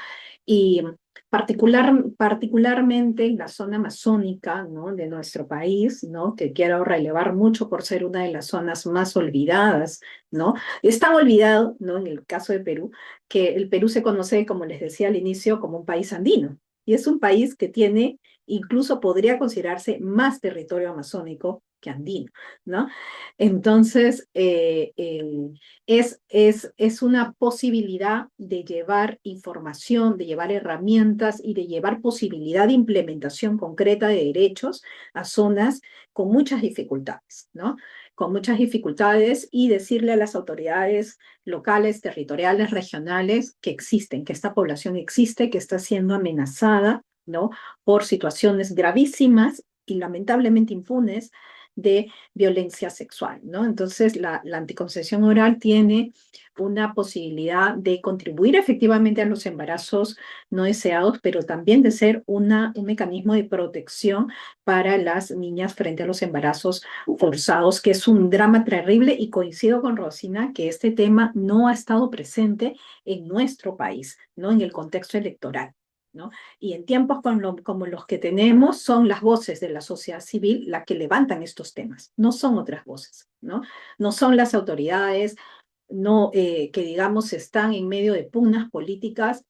Y particularmente en la zona amazónica, ¿no? De nuestro país, ¿no? Que quiero relevar mucho por ser una de las zonas más olvidadas, ¿no? Es tan olvidado, ¿no? En el caso de Perú, que el Perú se conoce, como les decía al inicio, como un país andino. Y es un país que tiene, incluso podría considerarse más territorio amazónico que andino, ¿no? Entonces, es una posibilidad de llevar información, de llevar herramientas y de llevar posibilidad de implementación concreta de derechos a zonas con muchas dificultades, ¿no? Con muchas dificultades, y decirle a las autoridades locales, territoriales, regionales que existen, que esta población existe, que está siendo amenazada, ¿no? Por situaciones gravísimas y lamentablemente impunes de violencia sexual, ¿no? Entonces, la anticoncepción oral tiene una posibilidad de contribuir efectivamente a los embarazos no deseados, pero también de ser un mecanismo de protección para las niñas frente a los embarazos forzados, que es un drama terrible, y coincido con Rosina que este tema no ha estado presente en nuestro país, ¿no? En el contexto electoral, ¿no? Y en tiempos como los que tenemos, son las voces de la sociedad civil las que levantan estos temas, no son otras voces, ¿no? No son las autoridades, no, que digamos están en medio de pugnas políticas.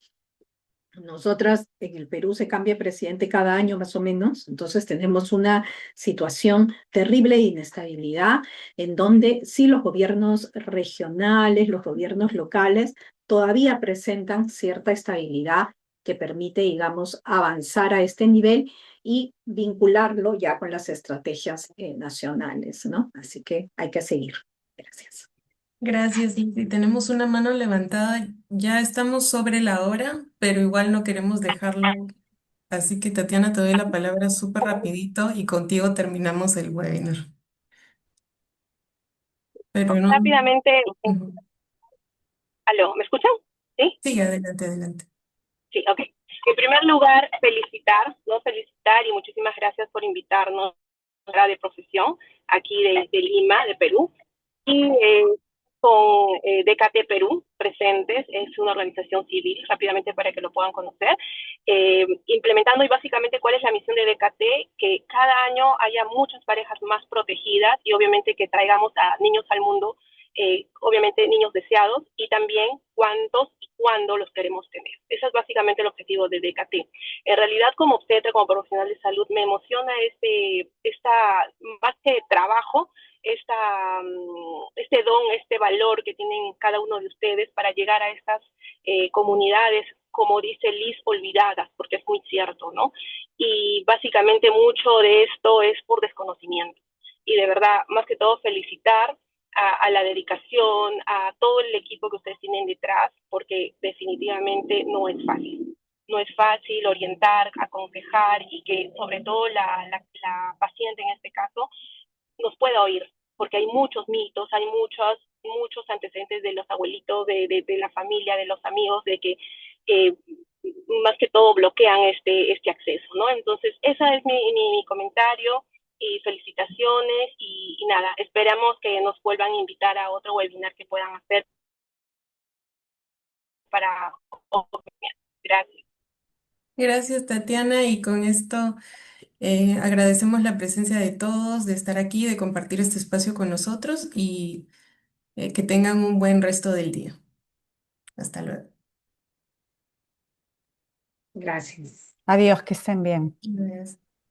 Nosotras en el Perú se cambia presidente cada año más o menos, entonces tenemos una situación terrible de inestabilidad, en donde sí los gobiernos regionales, los gobiernos locales todavía presentan cierta estabilidad que permite, digamos, avanzar a este nivel y vincularlo ya con las estrategias nacionales, ¿no? Así que hay que seguir. Gracias. Gracias, Lizzy. Tenemos una mano levantada. Ya estamos sobre la hora, pero igual no queremos dejarlo. Así que, Tatiana, te doy la palabra súper rapidito y contigo terminamos el webinar. Pero no. Rápidamente, Ujú. ¿aló? ¿Me escuchan? Sí. Sí, adelante, adelante. Sí, ok. En primer lugar, felicitar, ¿no? Felicitar y muchísimas gracias por invitarnos a de profesión aquí de Lima, de Perú. Y con DKT Perú presentes, es una organización civil, rápidamente para que lo puedan conocer, implementando y básicamente cuál es la misión de DKT, que cada año haya muchas parejas más protegidas y obviamente que traigamos a niños al mundo, obviamente niños deseados, y también cuántos y cuándo los queremos tener. Ese es básicamente el objetivo de DKT. En realidad, como obstetra, como profesional de salud, me emociona más que trabajo, este don, este valor que tienen cada uno de ustedes para llegar a estas comunidades, como dice Liz, olvidadas, porque es muy cierto, ¿no? Y básicamente mucho de esto es por desconocimiento. Y de verdad, más que todo, felicitar a la dedicación, a todo el equipo que ustedes tienen detrás, porque definitivamente no es fácil. No es fácil orientar, aconsejar y que sobre todo la paciente en este caso nos pueda oír, porque hay muchos mitos, hay muchos antecedentes de los abuelitos, de la familia, de los amigos, de que más que todo bloquean este acceso, ¿no? Entonces, ese es mi comentario y felicitaciones y nada, esperamos que nos vuelvan a invitar a otro webinar que puedan hacer para... Gracias. Gracias, Tatiana, y con esto agradecemos la presencia de todos, de estar aquí, de compartir este espacio con nosotros y que tengan un buen resto del día. Hasta luego. Gracias. Adiós, que estén bien. Gracias.